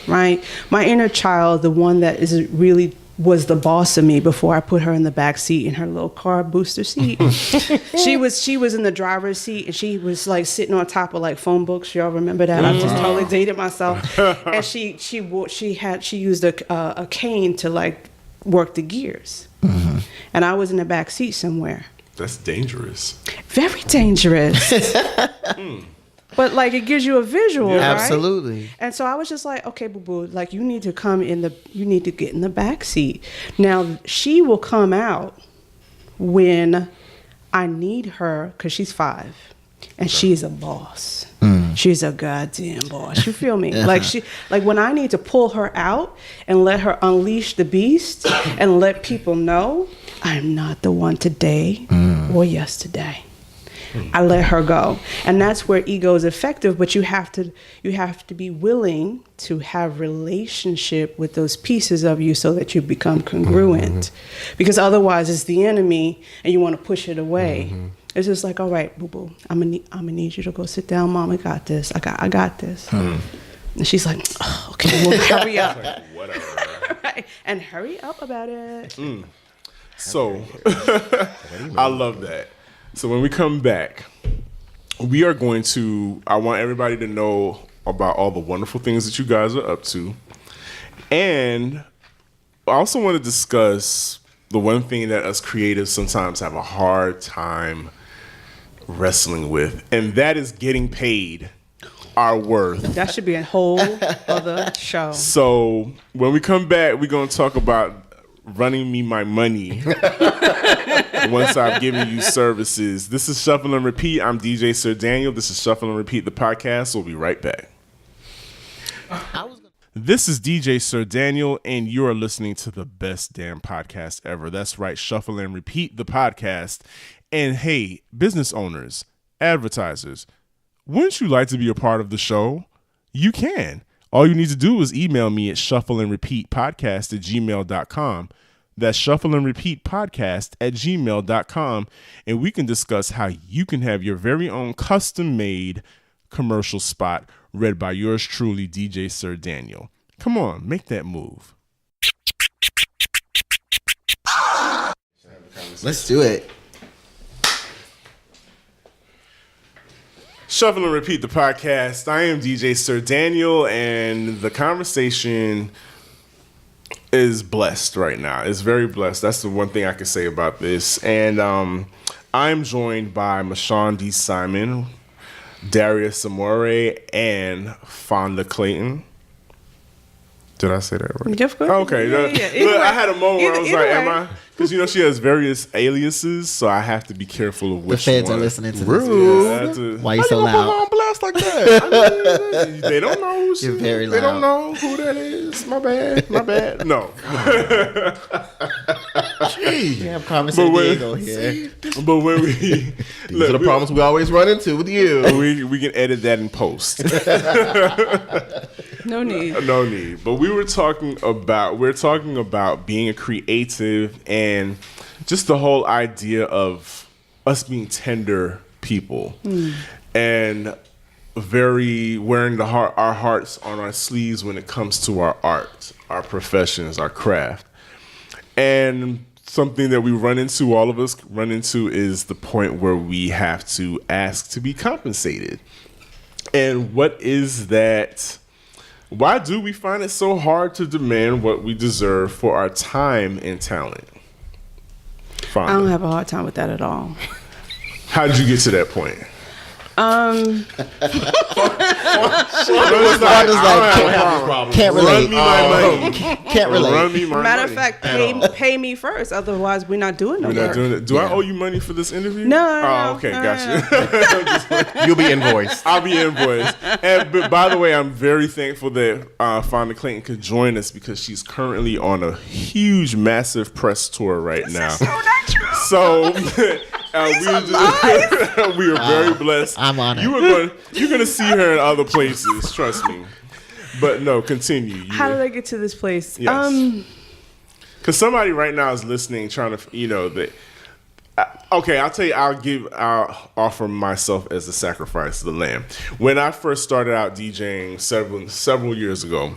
Right? My inner child, the one that is really was the boss of me before I put her in the back seat in her little car booster seat. she was in the driver's seat, and she was like sitting on top of like phone books. Y'all remember that? I just totally dated myself. And she used a cane to like work the gears. And I was in the back seat somewhere. That's dangerous. Very dangerous. But like it gives you a visual, right? Absolutely. And so I was just like, okay, boo boo, like you need to get in the back seat. Now she will come out when I need her, because she's 5 and she's a boss. She's a goddamn boss. You feel me? Like when I need to pull her out and let her unleash the beast and let people know I'm not the one today or yesterday. I let her go. And that's where ego is effective, but you have to be willing to have relationship with those pieces of you so that you become congruent. Because otherwise it's the enemy and you want to push it away. It's just like, all right, boo boo, I'm gonna need you to go sit down, Mom. I got this. I got this. And she's like, oh, okay, well, hurry up. Like, whatever. Right? And hurry up about it. So I love that. So when we come back, we are going to, I want everybody to know about all the wonderful things that you guys are up to. And I also want to discuss the one thing that us creatives sometimes have a hard time wrestling with, and that is getting paid our worth. That should be a whole other show. So when we come back, we're going to talk about running me my money once I've given you services. This is Shuffle and Repeat. I'm DJ Sir Daniel. This is Shuffle and Repeat, the podcast. We'll be right back. This is DJ Sir Daniel, and you are listening to the best damn podcast ever. That's right, Shuffle and Repeat, the podcast. And hey, business owners, advertisers, wouldn't you like to be a part of the show? You can. All you need to do is email me at shuffleandrepeatpodcast@gmail.com. That's shuffleandrepeatpodcast@gmail.com, and we can discuss how you can have your very own custom-made commercial spot read by yours truly, DJ Sir Daniel. Come on, make that move. Let's do it. Shuffle and Repeat the podcast. I am DJ Sir Daniel, and the conversation is blessed right now. It's very blessed. That's the one thing I can say about this. And I'm joined by Mashawn D. Simon, Darius Amore, and Fonda Clayton. Did I say that right? Of course. Okay. Yeah. Look, I had a moment where I was Either like, way. am I? Because, she has various aliases, so I have to be careful of The which feds one. are listening to Rude. Yeah, I have this. to- Why you so loud? on blast like that? they don't know who she You're very They don't loud. know who that is. My bad. My bad. No. We have Carmen But when- Diego here. But when we These look, are the problems we always run into with you. we can edit that in post. No need. No need. But we're talking about being a creative and just the whole idea of us being tender people and very wearing our hearts on our sleeves when it comes to our art, our professions, our craft. And something that all of us run into is the point where we have to ask to be compensated. And what is that? Why do we find it so hard to demand what we deserve for our time and talent? I don't have a hard time with that at all. How did you get to that point? Can't relate. Run me my money. Can't relate. Run me my Matter of money. fact, pay me first. Otherwise, we're not doing no We're not work. doing it. Do I owe you money for this interview? No, Oh, okay, no, gotcha. You'll be invoiced. I'll be invoiced. But by the way, I'm very thankful that Fonda Clayton could join us because she's currently on a huge, massive press tour right now. So we are very blessed. I'm honored. You're gonna see her in other places. Trust me. But no, continue. How did I get to this place? Yes. Because somebody right now is listening, trying to, okay, I'll tell you, I'll offer myself as a sacrifice of the lamb. When I first started out DJing several years ago,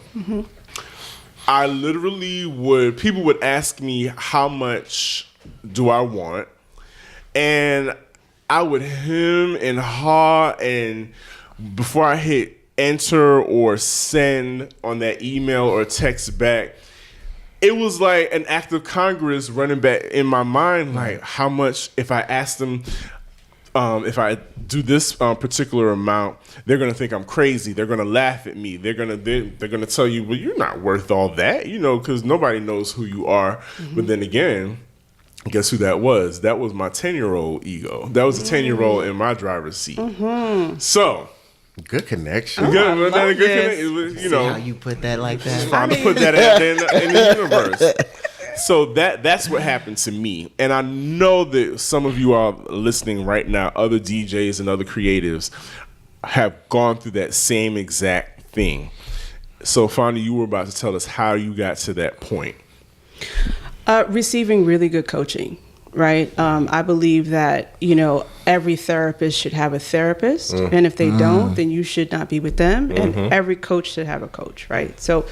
I literally people would ask me how much do I want, and I would hem and haw, and before I hit enter or send on that email or text back, it was like an act of Congress running back in my mind, like how much, if I ask them, if I do this particular amount, they're gonna think I'm crazy. They're gonna laugh at me. They're gonna tell you, well, you're not worth all that, because nobody knows who you are. But then again, guess who that was? That was my 10-year-old ego. That was a 10-year-old in my driver's seat. So. Good connection. Good, but then a good this. connection, See how you put that like that? trying to put that out there in the universe. So that's what happened to me. And I know that some of you are listening right now, other DJs and other creatives have gone through that same exact thing. So Fonda, you were about to tell us how you got to that point. Receiving really good coaching, right? I believe that, every therapist should have a therapist. And if they don't, then you should not be with them. And every coach should have a coach, right? So,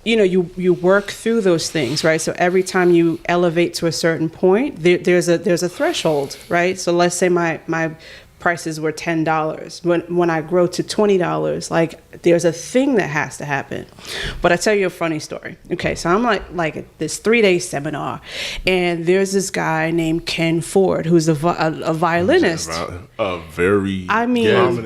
you work through those things, right? So every time you elevate to a certain point, there's a threshold, right? So let's say my prices were $10. When I grow to $20, like there's a thing that has to happen. But I tell you a funny story. Okay, so I'm like at this 3-day seminar, and there's this guy named Ken Ford who's a violinist. A very Isn't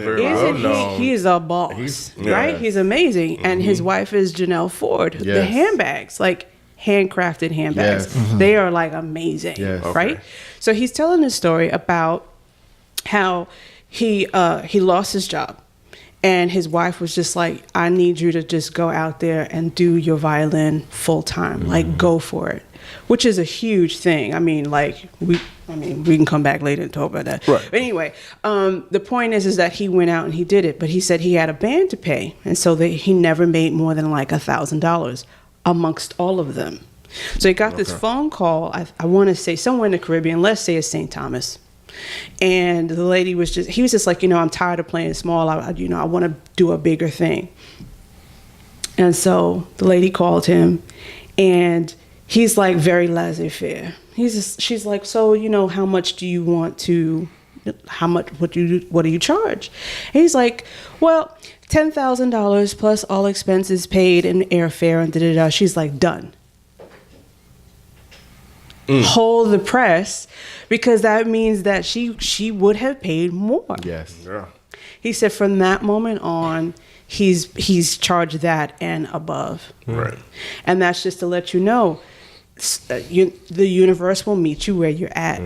well-known. he is a boss, right? He's amazing. And his wife is Janelle Ford. The Yes. handbags, like handcrafted handbags, Yes. they are like amazing, Yes. right? So he's telling a story about how he lost his job, and his wife was just like, I need you to just go out there and do your violin full time, like go for it, which is a huge thing. I mean, we can come back later and talk about that. Right. But anyway, the point is that he went out and he did it, but he said he had a band to pay, and so he never made more than like $1,000 amongst all of them. So he got this phone call. I want to say somewhere in the Caribbean. Let's say it's St. Thomas. And the lady was just like, I'm tired of playing small. I want to do a bigger thing. And so the lady called him, and he's like very laissez-faire. She's like, so, how much do you want to how much, what do you charge? And he's like, well, $10,000 plus all expenses paid and airfare and da-da-da. She's like, done. Hold the press, because that means that she would have paid more. Yes. Yeah. He said from that moment on, he's charged that and above. Right. And that's just to let you know, the universe will meet you where you're at.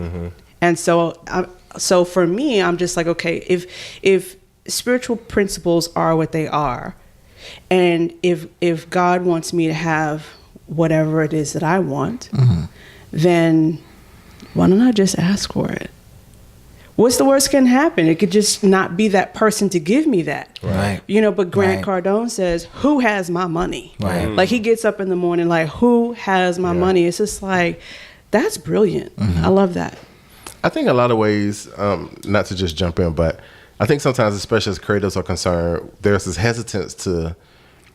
And so for me, I'm just like, okay, if spiritual principles are what they are, and if God wants me to have whatever it is that I want, then why don't I just ask for it? What's the worst can happen? It could just not be that person to give me that. Right. But Grant Cardone says, who has my money? Right. Like, he gets up in the morning like, who has my money? It's just like, that's brilliant. I love that. I think a lot of ways, not to just jump in, but I think sometimes, especially as creatives are concerned, there's this hesitance to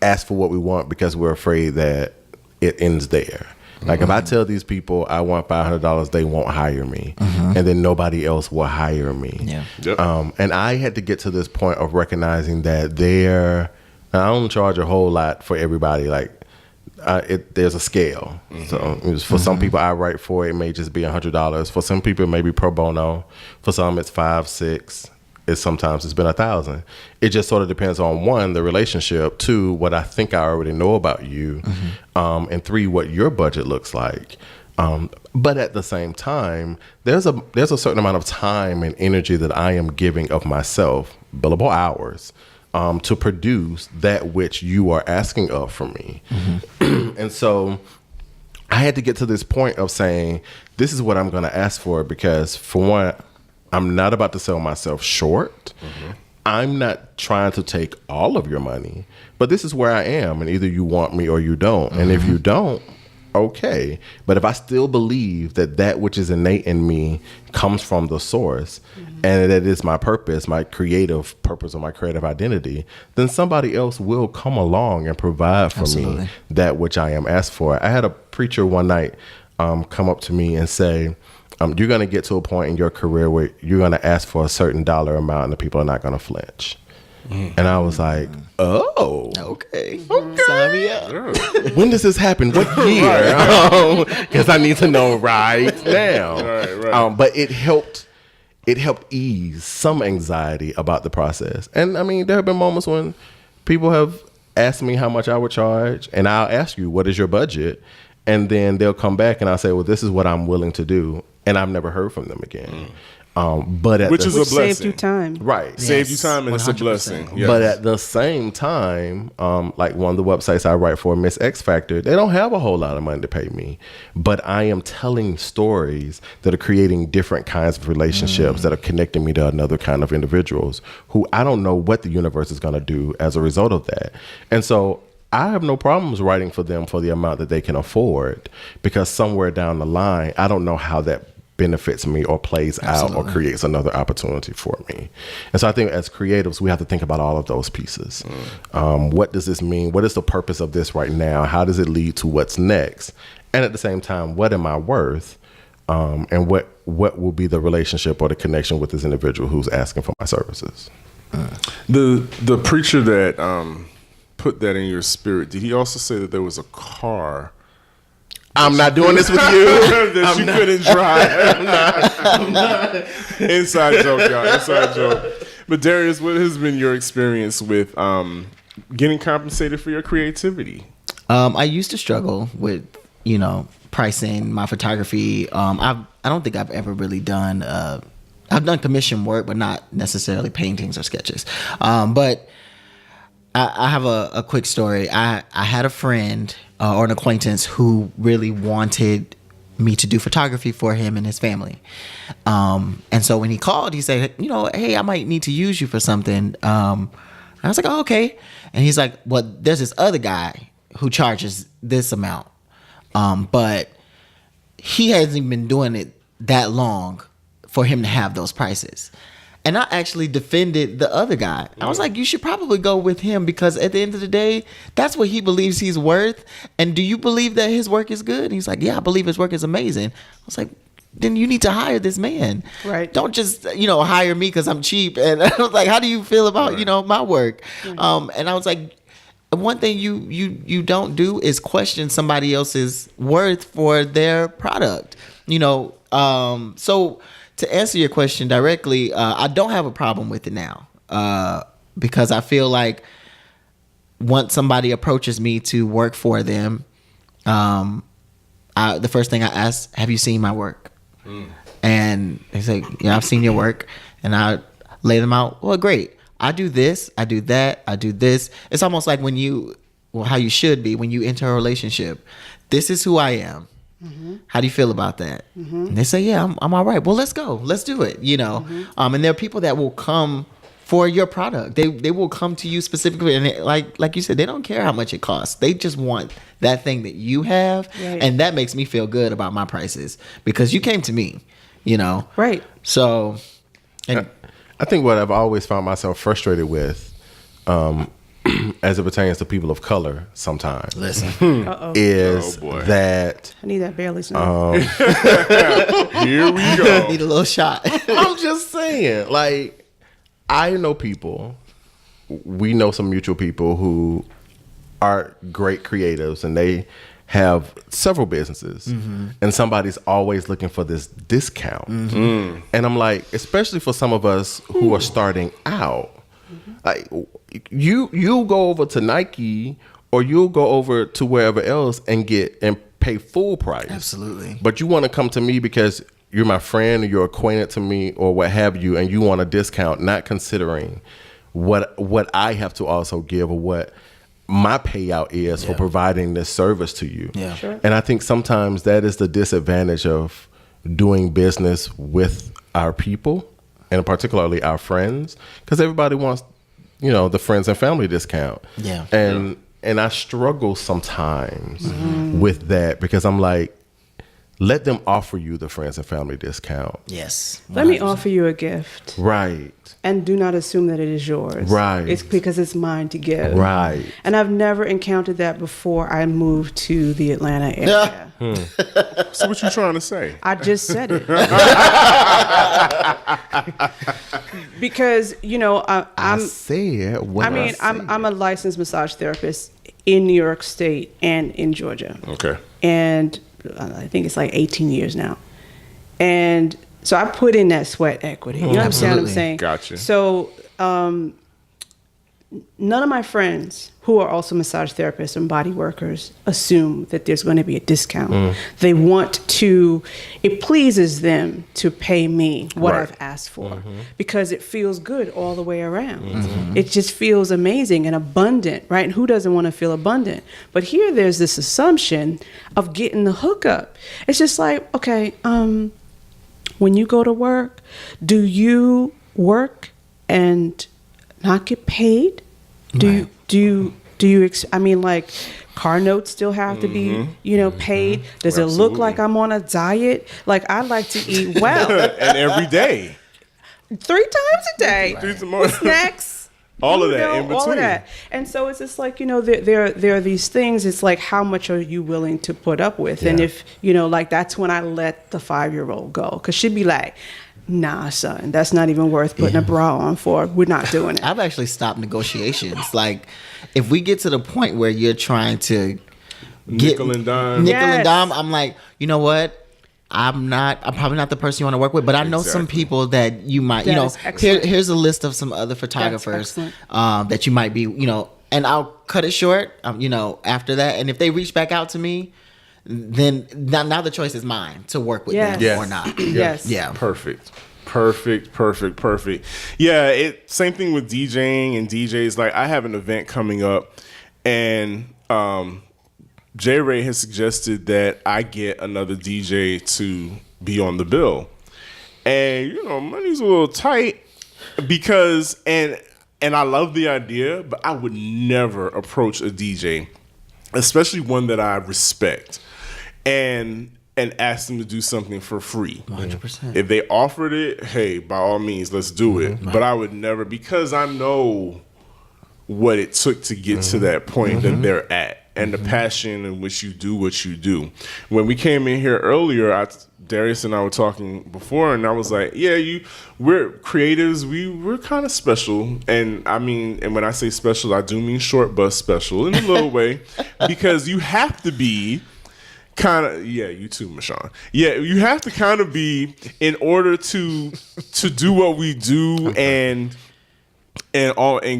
ask for what we want because we're afraid that it ends there. Like, if I tell these people I want $500, they won't hire me, and then nobody else will hire me. Yeah. Yep. And I had to get to this point of recognizing that I don't charge a whole lot for everybody. Like, there's a scale. So for some people I write for, it may just be $100. For some people it may be pro bono. For some it's $500, $600. Sometimes it's been $1,000. It just sort of depends on, 1, the relationship, 2, what I think I already know about you, and 3, what your budget looks like. But at the same time, there's a certain amount of time and energy that I am giving of myself, billable hours, to produce that which you are asking of from me. And so I had to get to this point of saying, this is what I'm going to ask for, because for one, I'm not about to sell myself short. I'm not trying to take all of your money, but this is where I am, and either you want me or you don't. And if you don't, okay. But if I still believe that which is innate in me comes from the source, and that is my purpose, my creative purpose, or my creative identity, then somebody else will come along and provide for me that which I am asked for. I had a preacher one night come up to me and say, you're going to get to a point in your career where you're going to ask for a certain dollar amount and the people are not going to flinch. And I was like, oh, Okay. Sign me up. when does this happen? What year? Because I need to know right now. Right. But it helped ease some anxiety about the process. And I mean, there have been moments when people have asked me how much I would charge, and I'll ask you, what is your budget? And then they'll come back and I'll say, well, this is what I'm willing to do. And I've never heard from them again. Which is a blessing. Saved you time. Right. Saved you time, and it's a 100%. blessing. Yes. But at the same time, like one of the websites I write for, Miss X Factor, they don't have a whole lot of money to pay me. But I am telling stories that are creating different kinds of relationships that are connecting me to another kind of individuals who I don't know what the universe is going to do as a result of that. And so I have no problems writing for them for the amount that they can afford, because somewhere down the line, I don't know how that benefits me or plays out or creates another opportunity for me. And so I think as creatives, we have to think about all of those pieces. What does this mean? What is the purpose of this right now? How does it lead to what's next? And at the same time, what am I worth? And what will be the relationship or the connection with this individual who's asking for my services? The preacher that put that in your spirit, did he also say that there was a car I'm not doing this with you. that you couldn't drive? I'm not. Inside joke, y'all. Inside joke. But Darius, what has been your experience with getting compensated for your creativity? I used to struggle with, pricing my photography. I don't think I've ever really done. I've done commission work, but not necessarily paintings or sketches. But I have a quick story. I had a friend or an acquaintance who really wanted me to do photography for him and his family. And so when he called, he said, hey, I might need to use you for something. I was like, oh, okay. And he's like, well, there's this other guy who charges this amount. But he hasn't even been doing it that long for him to have those prices. And I actually defended the other guy. I was like, you should probably go with him, because at the end of the day, that's what he believes he's worth. And do you believe that his work is good? And he's like, yeah, I believe his work is amazing. I was like, then you need to hire this man. Right. Don't just, hire me because I'm cheap. And I was like, how do you feel about, my work? And I was like, one thing you don't do is question somebody else's worth for their product. So to answer your question directly, I don't have a problem with it now. Because I feel like once somebody approaches me to work for them, the first thing I ask, have you seen my work? And they say, yeah, I've seen your work. And I lay them out. Well, great. I do this, I do that, I do this. It's almost like how you should be when you enter a relationship. This is who I am. How do you feel about that? And they say, yeah, I'm all right. Well, let's go. Let's do it. And there are people that will come for your product. They will come to you specifically, and like you said, they don't care how much it costs. They just want that thing that you have, right. And that makes me feel good about my prices because you came to me, Right. So, and I think what I've always found myself frustrated with, as it pertains to people of color, sometimes listen, is boy. that I need that Bailey's now. Here we go. need a little shot. I'm just saying, like, I know people, we know some mutual people who are great creatives and they have several businesses and somebody's always looking for this discount. And I'm like, especially for some of us who are starting out, like you'll go over to Nike or you'll go over to wherever else and pay full price. Absolutely. But you want to come to me because you're my friend or you're acquainted to me or what have you, and you want a discount, not considering what I have to also give or what my payout is for providing this service to you. Yeah. Sure. And I think sometimes that is the disadvantage of doing business with our people and particularly our friends, because everybody wants, the friends and family discount. Yeah. And I struggle sometimes with that because I'm like, let them offer you the friends and family discount. Yes. Let me offer you a gift. Right. And do not assume that it is yours. Right. It's because it's mine to give. Right. And I've never encountered that before I moved to the Atlanta area. So what you trying to say? I just said it. Because, I said what I said. I'm a licensed massage therapist in New York State and in Georgia. Okay. And I think it's like 18 years now. And so I put in that sweat equity. You understand what I'm saying? Gotcha. So none of my friends who are also massage therapists and body workers assume that there's going to be a discount. They want to, it pleases them to pay me what Right. I've asked for because it feels good all the way around. It just feels amazing and abundant, right? And who doesn't want to feel abundant? But here there's this assumption of getting the hookup. It's just like, okay, when you go to work, do you work and not get paid? Like car notes still have to be, paid? Does it look Absolutely. like I'm on a diet? Like I like to eat well And every day. 3 times a day. With snacks. All of that in All between. of that. And so it's just like, there are these things. It's like, how much are you willing to put up with? And if, that's when I let the 5-year-old go. Because she'd be like, nah, son, that's not even worth putting a bra on for. We're not doing it. I've actually stopped negotiations. Like, if we get to the point where you're trying to Nickel and dime. nickel and Yes. dime, I'm like, you know what? I'm probably not the person you want to work with, but I know some Exactly. people that you might, That is excellent. here's a list of some other photographers excellent. that you might be, and I'll cut it short, after that. And if they reach back out to me, then now the choice is mine to work with Yes. them Yes. or not. Yes. Yeah. Perfect. Yeah, same thing with DJing and DJs. Like I have an event coming up, and J Ray has suggested that I get another DJ to be on the bill, and money's a little tight because and I love the idea, but I would never approach a DJ, especially one that I respect, and ask them to do something for free. 100%. If they offered it, hey, by all means, let's do it. But I would never, because I know what it took to get to that point that they're at. and the passion in which you do what you do. When we came in here earlier, Darius and I were talking before, and I was like, yeah, we're creatives. We're kind of special. And I mean, and when I say special, I do mean short bus special in a little way, because you have to be kind of, yeah, you too, Michonne. Yeah, you have to kind of be, in order to do what we do, and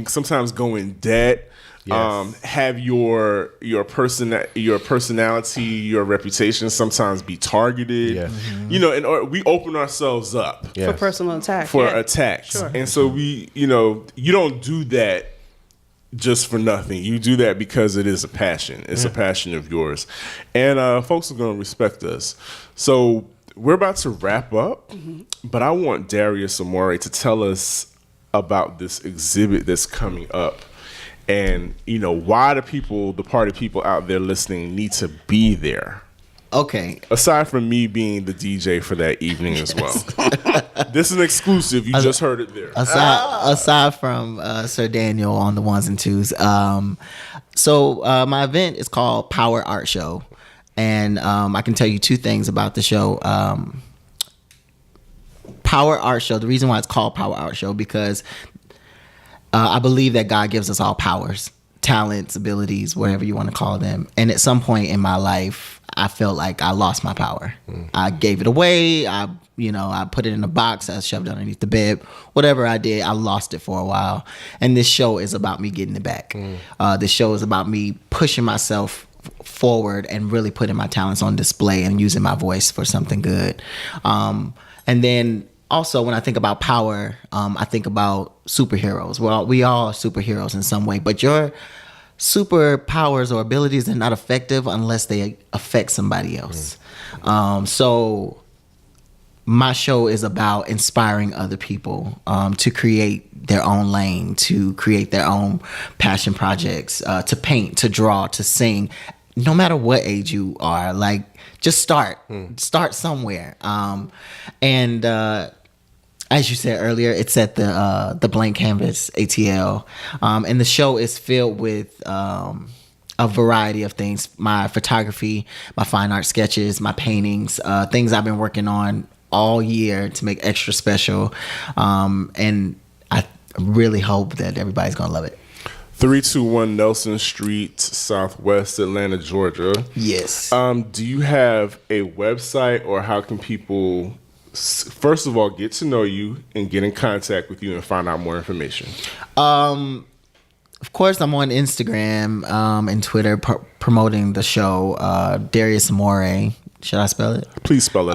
sometimes go in debt. Yes. Have your personality, your reputation sometimes be targeted. Yes. You know, and we open ourselves up for personal attack. Attacks. Sure. And so you don't do that just for nothing. You do that because it is a passion. It's a passion of yours. And folks are going to respect us. So we're about to wrap up, but I want Darius Amore to tell us about this exhibit that's coming up. And, why the party people out there listening need to be there. Okay. Aside from me being the DJ for that evening as well. This is an exclusive. You just heard it there. Aside from Sir Daniel on the ones and twos. So my event is called Power Art Show. And I can tell you two things about the show. Power Art Show, the reason why it's called Power Art Show, because I believe that God gives us all powers, talents, abilities, whatever you want to call them. And at some point in my life, I felt like I lost my power. I gave it away. I put it in a box. I shoved it underneath the bed. Whatever I did, I lost it for a while. And this show is about me getting it back. This show is about me pushing myself forward and really putting my talents on display and using my voice for something good. And then also, when I think about power, I think about superheroes. Well, we all are superheroes in some way, but your superpowers or abilities are not effective unless they affect somebody else. So my show is about inspiring other people to create their own lane, to create their own passion projects, to paint, to draw, to sing. No matter what age you are, like, just start somewhere. As you said earlier, it's at the Blank Canvas ATL, and the show is filled with a variety of things: my photography, my fine art sketches, my paintings, things I've been working on all year to make extra special, and I really hope that everybody's gonna love it. 321 Nelson Street, Southwest Atlanta, Georgia. Yes. Do you have a website, or how can people, first of all, get to know you and get in contact with you and find out more information? Of course, I'm on Instagram and Twitter promoting the show, Darius Amore. Should I spell it? Please spell it.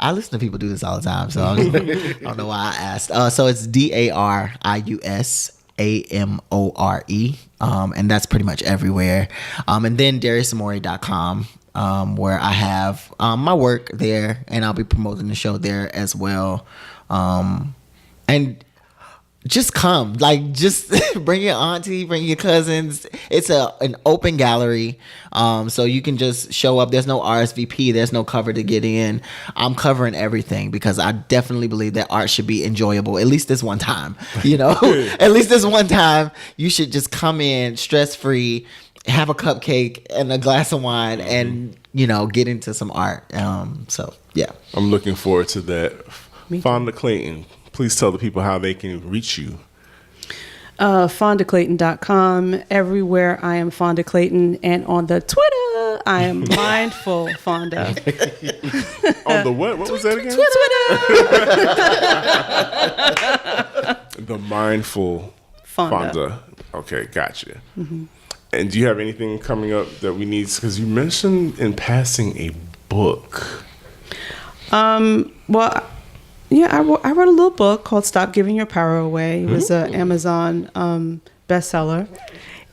I listen to people do this all the time, so I don't know why I asked. So it's DariusAmore, and that's pretty much everywhere. And then DariusAmore.com, where I have my work there, and I'll be promoting the show there as well. And just come, like, just bring your auntie, bring your cousins. It's an open gallery, so you can just show up. There's no RSVP, there's no cover to get in. I'm covering everything because I definitely believe that art should be enjoyable, at least this one time. At least this one time, you should just come in stress free, have a cupcake and a glass of wine, and get into some art. So yeah, I'm looking forward to that. Fonda Clayton, please tell the people how they can reach you. FondaClayton.com. Everywhere I am Fonda Clayton, and on the Twitter I am Mindful Fonda. On the what? What was that again? Twitter. The Mindful Fonda. Okay, gotcha. And do you have anything coming up that we need? Because you mentioned in passing a book. Well, yeah, I wrote a little book called Stop Giving Your Power Away. It was an Amazon bestseller.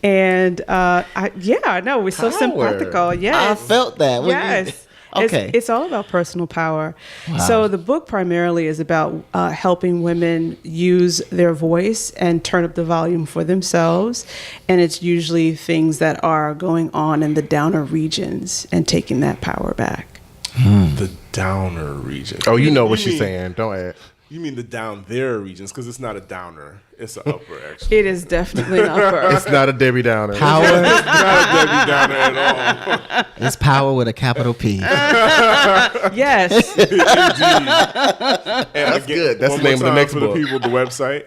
And I know, we're so simpatico. Yes. I felt that. Yes. Okay. It's all about personal power. Wow. So the book primarily is about helping women use their voice and turn up the volume for themselves. And it's usually things that are going on in the downer regions and taking that power back. The downer region. Oh, you know what she's saying. Don't add. You mean the down there regions? Because it's not a downer. It's an upper, actually. It is definitely an upper. It's not a Debbie Downer. Power. It's not a Debbie Downer at all. It's power with a capital P. Yes. Indeed. And That's good. That's one the name more of the time next for book. the people, the website.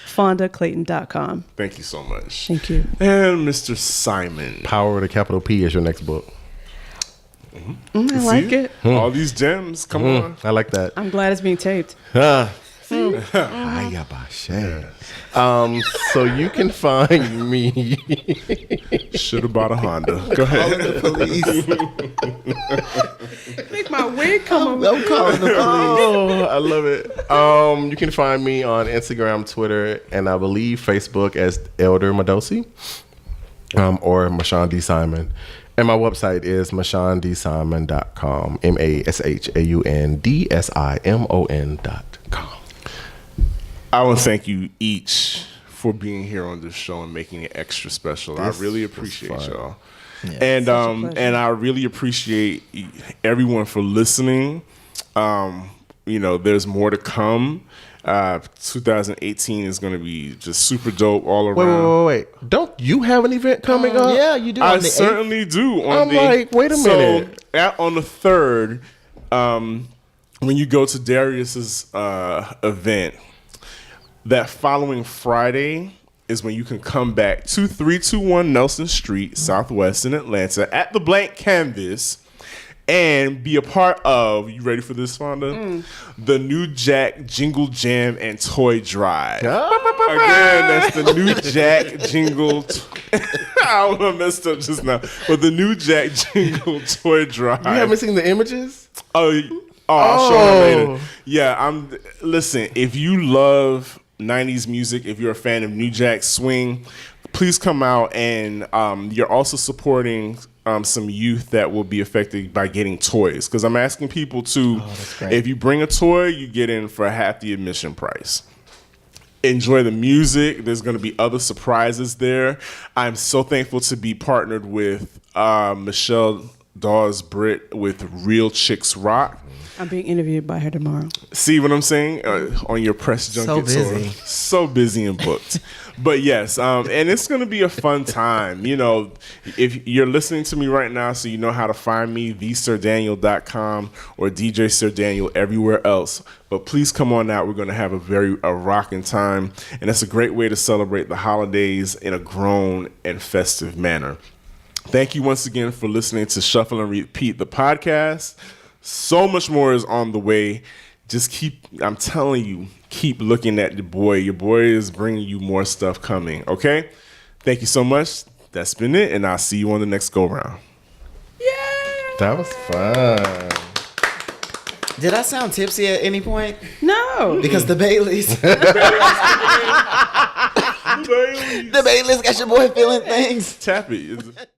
FondaClayton.com. Thank you so much. Thank you. And Mr. Simon. Power with a capital P is your next book. I like See? it. All these gems. Come on. I like that. I'm glad it's being taped. So you can find me. Should have bought a Honda. Go ahead. Make my wig come I'm calling the police. Oh, I love it. You can find me on Instagram, Twitter, and I believe Facebook as Elder Madosi, or Mashawn D. Simon. And my website is MashawnDSimon.com. MashawnDSimon.com. I want to thank you each for being here on this show and making it extra special. I really appreciate y'all. Yeah. And I really appreciate everyone for listening. There's more to come. 2018 is going to be just super dope all around. Wait. Don't you have an event coming up? Yeah, you do. I on the 8th. certainly do. I'm like, wait a minute. On the 3rd, when you go to Darius's event, that following Friday is when you can come back to 321 Nelson Street, Southwest in Atlanta, at the Blank Canvas, and be a part of, you ready for this, Fonda? The New Jack Jingle Jam and Toy Drive. Again, that's the New Jack Jingle. I messed up just now. But the New Jack Jingle Toy Drive. You haven't seen the images? I'll show you later. Yeah, listen, if you love 90s music, if you're a fan of New Jack Swing, please come out, and you're also supporting some youth that will be affected by getting toys, because I'm asking people to, if you bring a toy, you get in for half the admission price. Enjoy the music. There's going to be other surprises there. I'm so thankful to be partnered with Michelle Dawes Britt with Real Chicks Rock. I'm being interviewed by her tomorrow. See what I'm saying? On your press junket tour. busy. So busy and booked. But yes, and it's going to be a fun time. If you're listening to me right now, so you know how to find me, thesardaniel.com or DJ Sir Daniel everywhere else. But please come on out. We're going to have a rocking time. And it's a great way to celebrate the holidays in a grown and festive manner. Thank you once again for listening to Shuffle and Repeat, the podcast. So much more is on the way. Just I'm telling you, keep looking at your boy. Your boy is bringing you more stuff coming, okay? Thank you so much. That's been it, and I'll see you on the next go-round. That was fun. Did I sound tipsy at any point? No. Because the Baileys. The Baileys got your boy feeling things. Tap it.